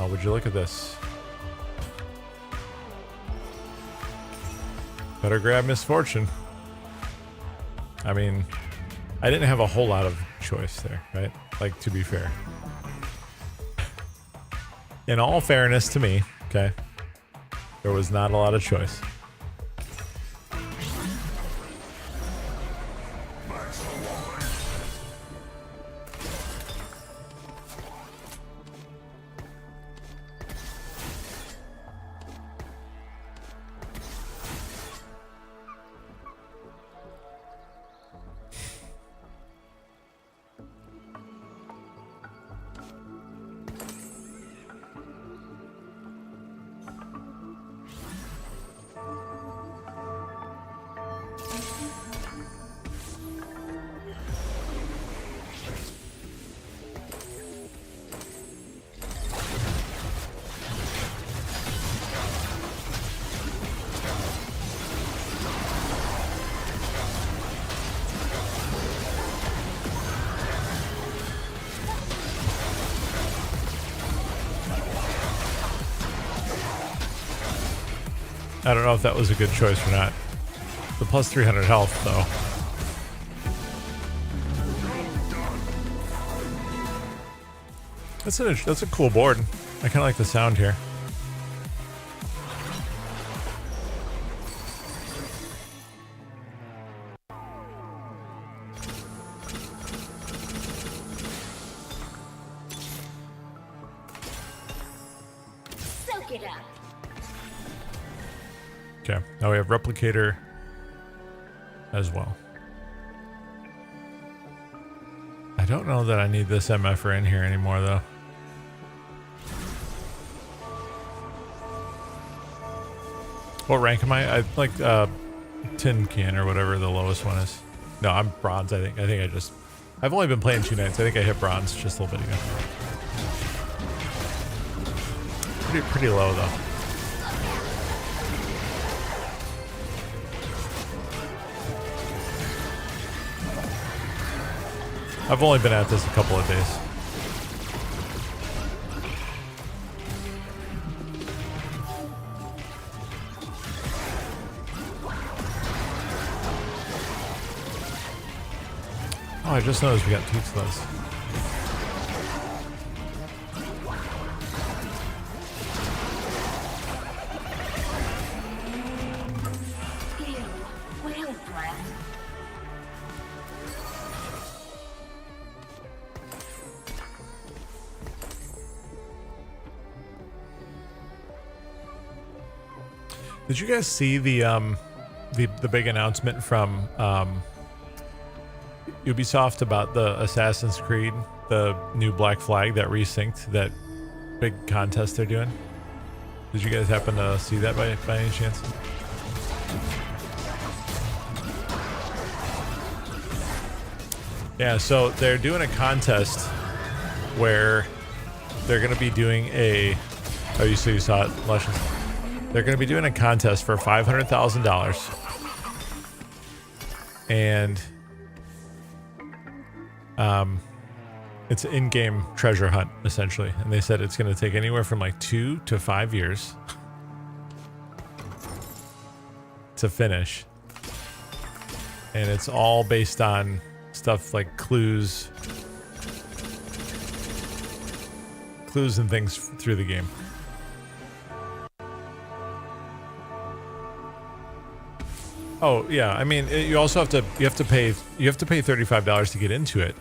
Would you look at this? Better grab Misfortune. I mean, I didn't have a whole lot of choice there, right? Like, to be fair. In all fairness to me, okay, there was not a lot of choice. I don't know if that was a good choice or not. The plus 300 health, though. That's a cool board. I kind of like the sound here. Soak it up. Okay, now we have Replicator as well. I don't know that I need this MFer in here anymore, though. What rank am I? I like tin can or whatever the lowest one is. No, I'm bronze. I think I've only been playing 2 nights. I think I hit bronze just a little bit ago. Pretty low though. I've only been at this a couple of days. Oh, I just noticed we got toothless. Whale breath. Did you guys see the big announcement from Ubisoft about the Assassin's Creed, the new Black Flag that resynced that big contest they're doing? Did you guys happen to see that by any chance? Yeah, so they're doing a contest where they're going to be doing a... Oh, you saw it, Luscious. They're going to be doing a contest for $500,000. And it's an in-game treasure hunt, essentially. And they said it's going to take anywhere from like 2 to 5 years to finish. And it's all based on stuff like clues and things through the game. Oh yeah, I mean, you also have to pay $35 to get into it.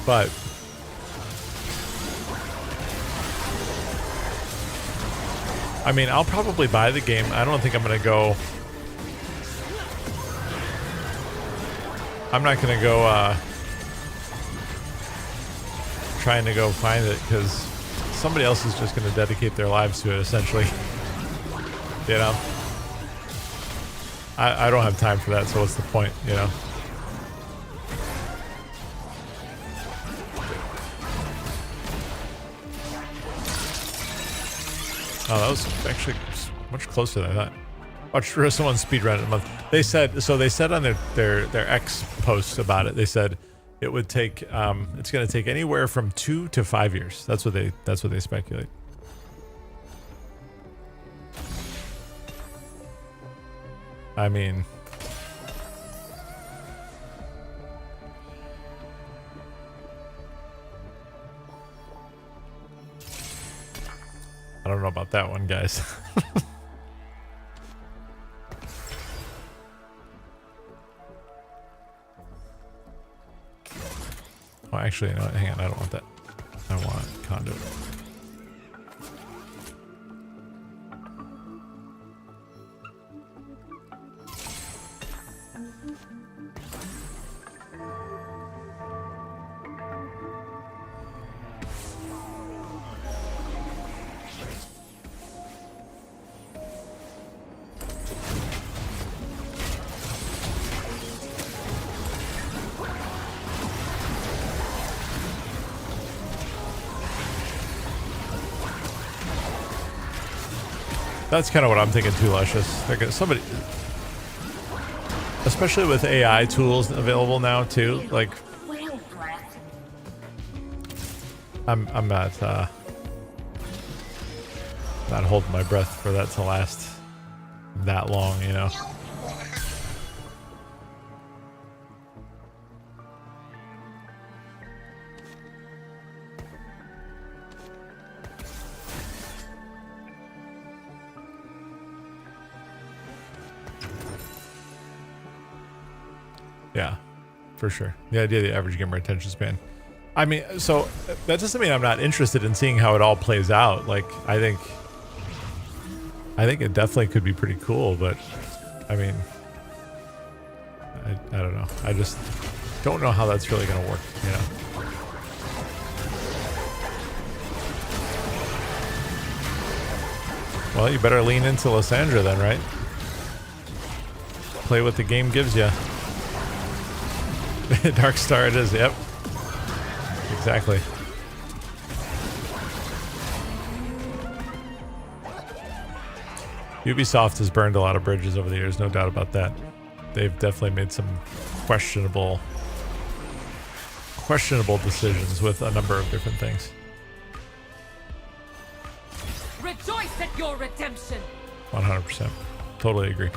But I mean, I'll probably buy the game. I don't think I'm gonna go. I'm not gonna go trying to go find it because somebody else is just gonna dedicate their lives to it, essentially. You know, I don't have time for that, so what's the point, you know? Oh, that was actually much closer than I thought. Watch for someone speedrun it in a month. They said on their X post about it, they said it would take it's going to take anywhere from 2 to 5 years. That's what they speculate. I mean, I don't know about that one, guys. Oh, actually, you know what? Hang on. I don't want that. I want conduit. That's kind of what I'm thinking too, Luscious. They're gonna, somebody, especially with AI tools available now too. Like, I'm not holding my breath for that to last that long, you know. Yeah, for sure. The idea of the average gamer attention span. I mean, so that doesn't mean I'm not interested in seeing how it all plays out. Like, I think it definitely could be pretty cool, but I mean, I don't know. I just don't know how that's really going to work, you know? Well, you better lean into Lysandra then, right? Play what the game gives you. Dark Star it is, yep. Exactly. Ubisoft has burned a lot of bridges over the years, no doubt about that. They've definitely made some questionable decisions with a number of different things. Rejoice at your redemption. 100%. Totally agree.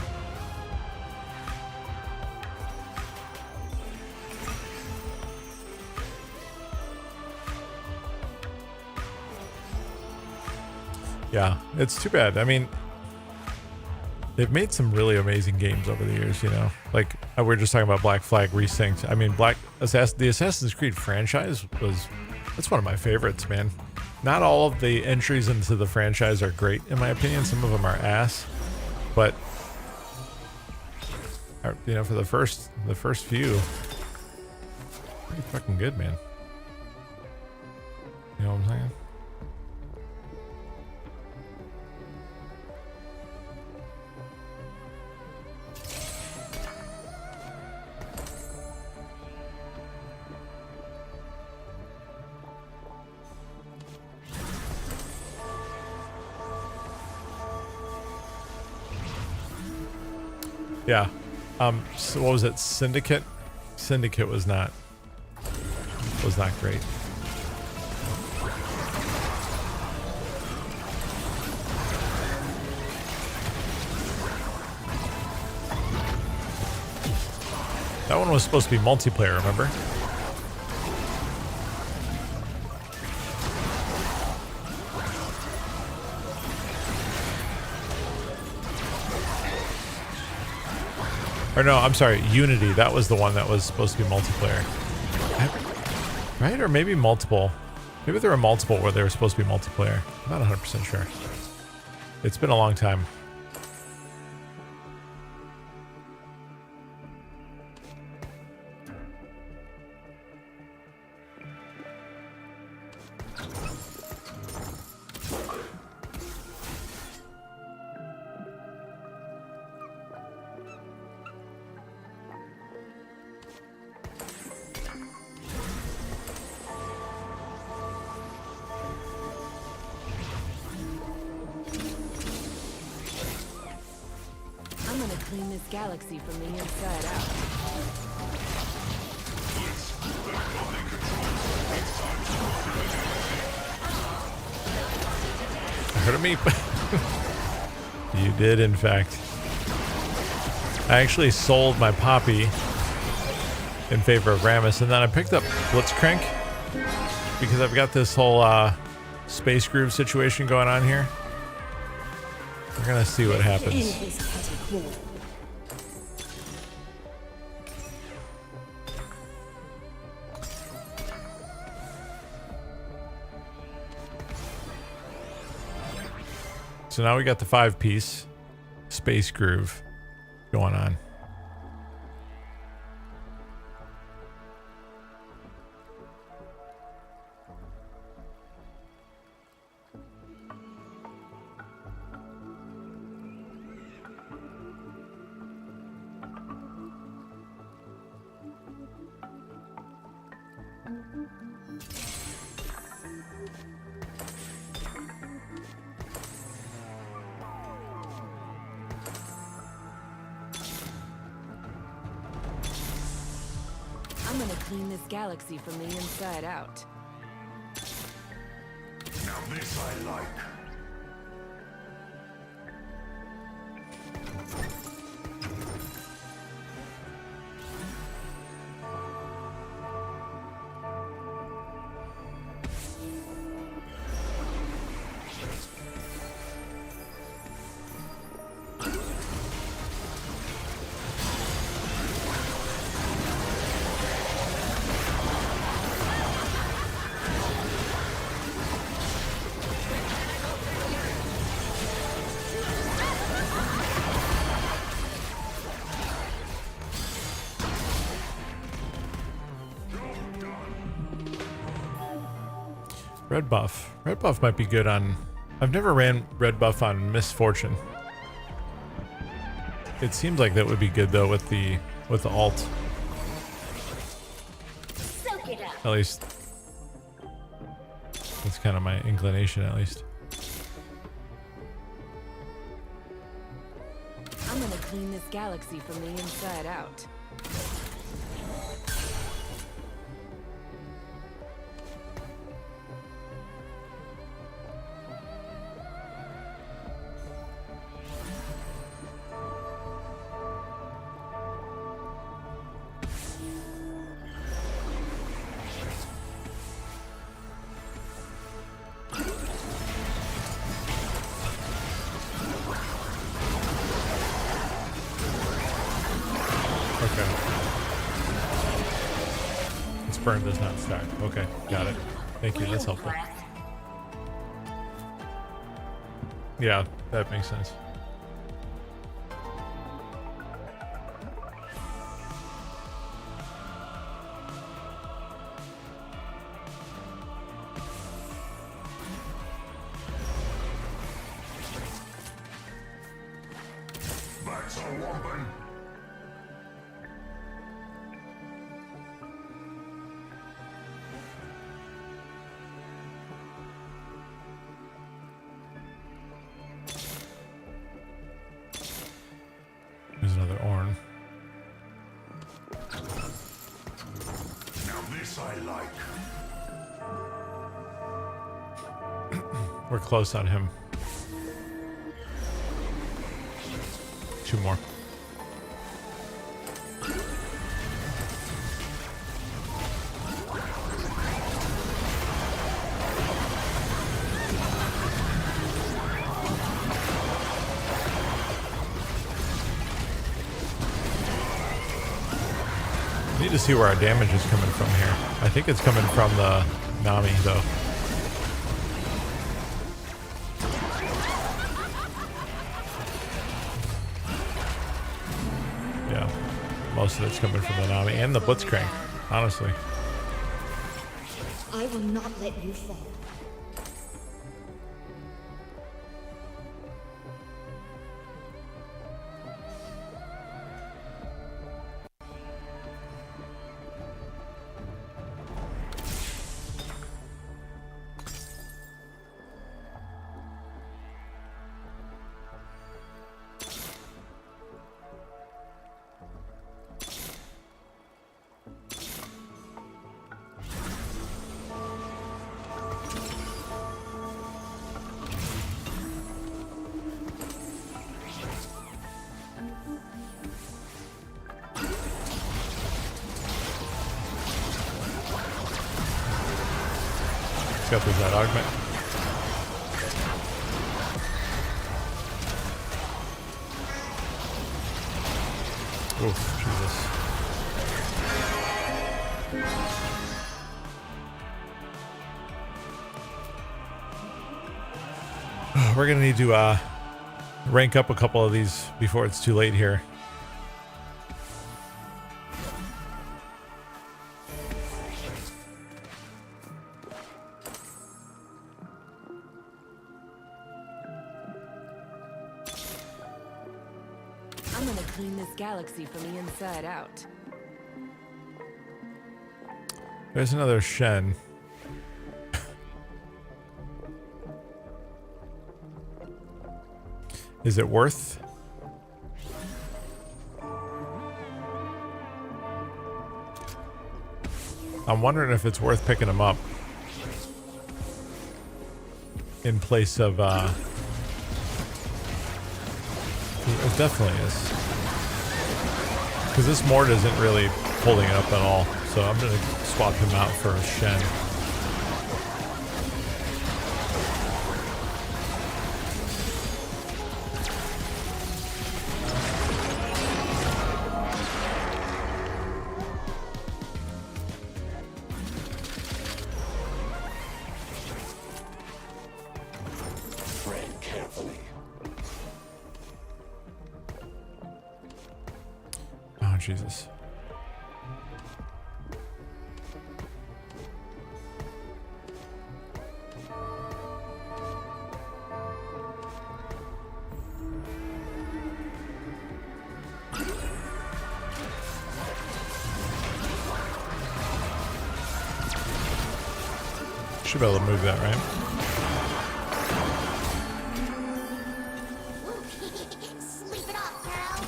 Yeah, it's too bad. I mean, they've made some really amazing games over the years, you know? Like, we were just talking about Black Flag resynced. I mean, the Assassin's Creed franchise that's one of my favorites, man. Not all of the entries into the franchise are great, in my opinion. Some of them are ass. But You know, for the first few, pretty fucking good, man. You know what I'm saying? Yeah. So what was it? Syndicate? Syndicate was not great. That one was supposed to be multiplayer, remember? Or no, I'm sorry, Unity. That was the one that was supposed to be multiplayer. Right? Or maybe multiple. Maybe there were multiple where they were supposed to be multiplayer. I'm not 100% sure. It's been a long time. I'm gonna clean this galaxy from the inside out. Heard of me? You did, in fact. I actually sold my Poppy in favor of Rammus, and then I picked up Blitzcrank because I've got this whole space groove situation going on here. We're gonna see what happens. So now we got the 5-piece space groove going on. I'm gonna clean this galaxy from the inside out. Now this I like. Red buff. Red buff might be good on... I've never ran red buff on Misfortune. It seems like that would be good though with the alt. Soak it up. At least that's kind of my inclination, at least. I'm gonna clean this galaxy from the inside out. Okay. Its burn does not stack. Okay, got it. Thank you, that's helpful. Yeah, that makes sense. This I like. We're close on him. 2 more. Need to see where our damage is coming from here. I think it's coming from the Nami though. Yeah, most of it's coming from the Nami and the Blitzcrank, honestly. I will not let you fall. Got through that augment. Oof, Jesus. We're gonna need to rank up a couple of these before it's too late here. I'm gonna clean this galaxy from the inside out. There's another Shen. Is it worth? I'm wondering if it's worth picking him up in place of it definitely is, because this Mord isn't really holding it up at all, so I'm gonna swap him out for a Shen. Oh, Jesus. Should be able to move that, right? Sleep it off, girl.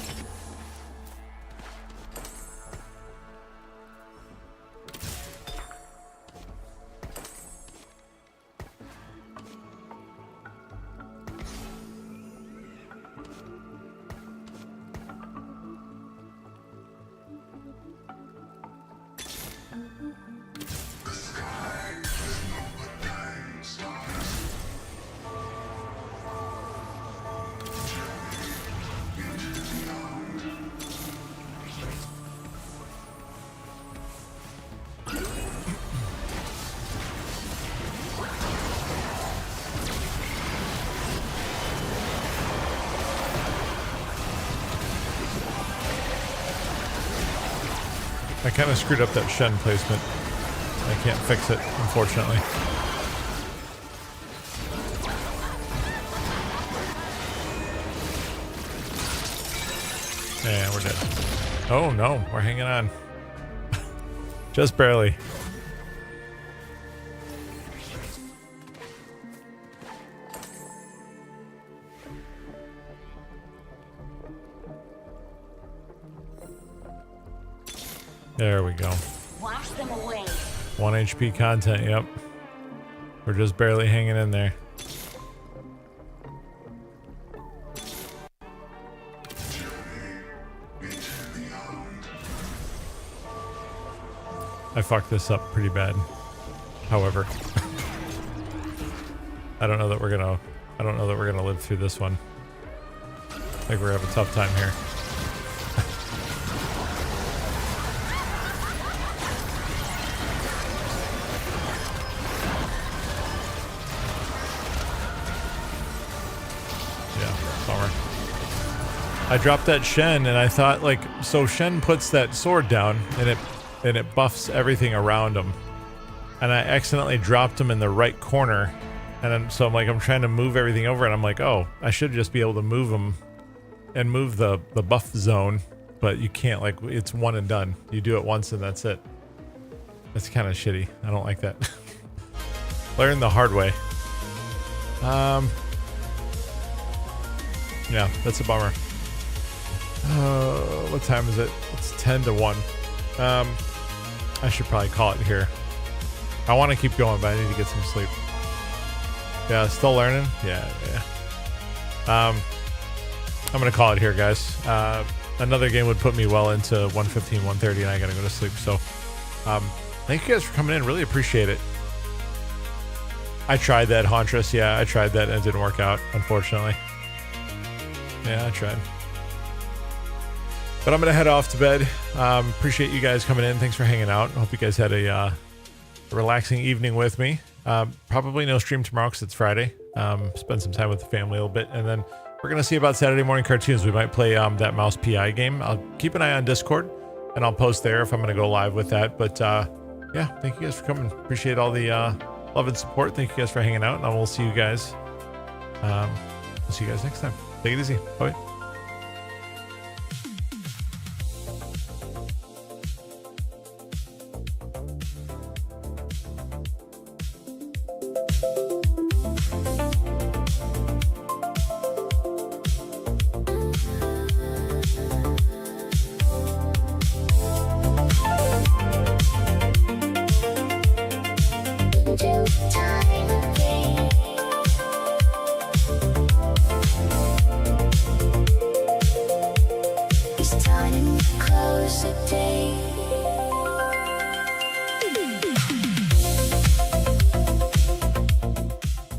I kind of screwed up that Shen placement. I can't fix it, unfortunately. Yeah, we're dead. Oh no, we're hanging on. Just barely. There we go. Wash them away. 1 HP content, yep. We're just barely hanging in there. I fucked this up pretty bad. However, I don't know that we're gonna live through this one. I think we're gonna have a tough time here. I dropped that Shen and I thought like, so Shen puts that sword down and it buffs everything around him. And I accidentally dropped him in the right corner. And so I'm trying to move everything over and I'm like, oh, I should just be able to move him and move the buff zone. But you can't, like, it's one and done. You do it once and that's it. That's kind of shitty. I don't like that. Learn the hard way. Yeah, that's a bummer. What time is it? It's 10 to 1. I should probably call it here. I want to keep going, but I need to get some sleep. Yeah, still learning? Yeah. I'm going to call it here, guys. Another game would put me well into 1:15, 1:30, and I got to go to sleep. So, thank you guys for coming in. Really appreciate it. I tried that, Hauntress. Yeah, I tried that, and it didn't work out, unfortunately. Yeah, I tried. But I'm going to head off to bed. Appreciate you guys coming in. Thanks for hanging out. I hope you guys had a relaxing evening with me. Probably no stream tomorrow because it's Friday. Spend some time with the family a little bit. And then we're going to see about Saturday morning cartoons. We might play that Mouse PI game. I'll keep an eye on Discord and I'll post there if I'm going to go live with that. But yeah, thank you guys for coming. Appreciate all the love and support. Thank you guys for hanging out. And we'll see you guys. We'll see you guys next time. Take it easy. Bye. It's time to close the day.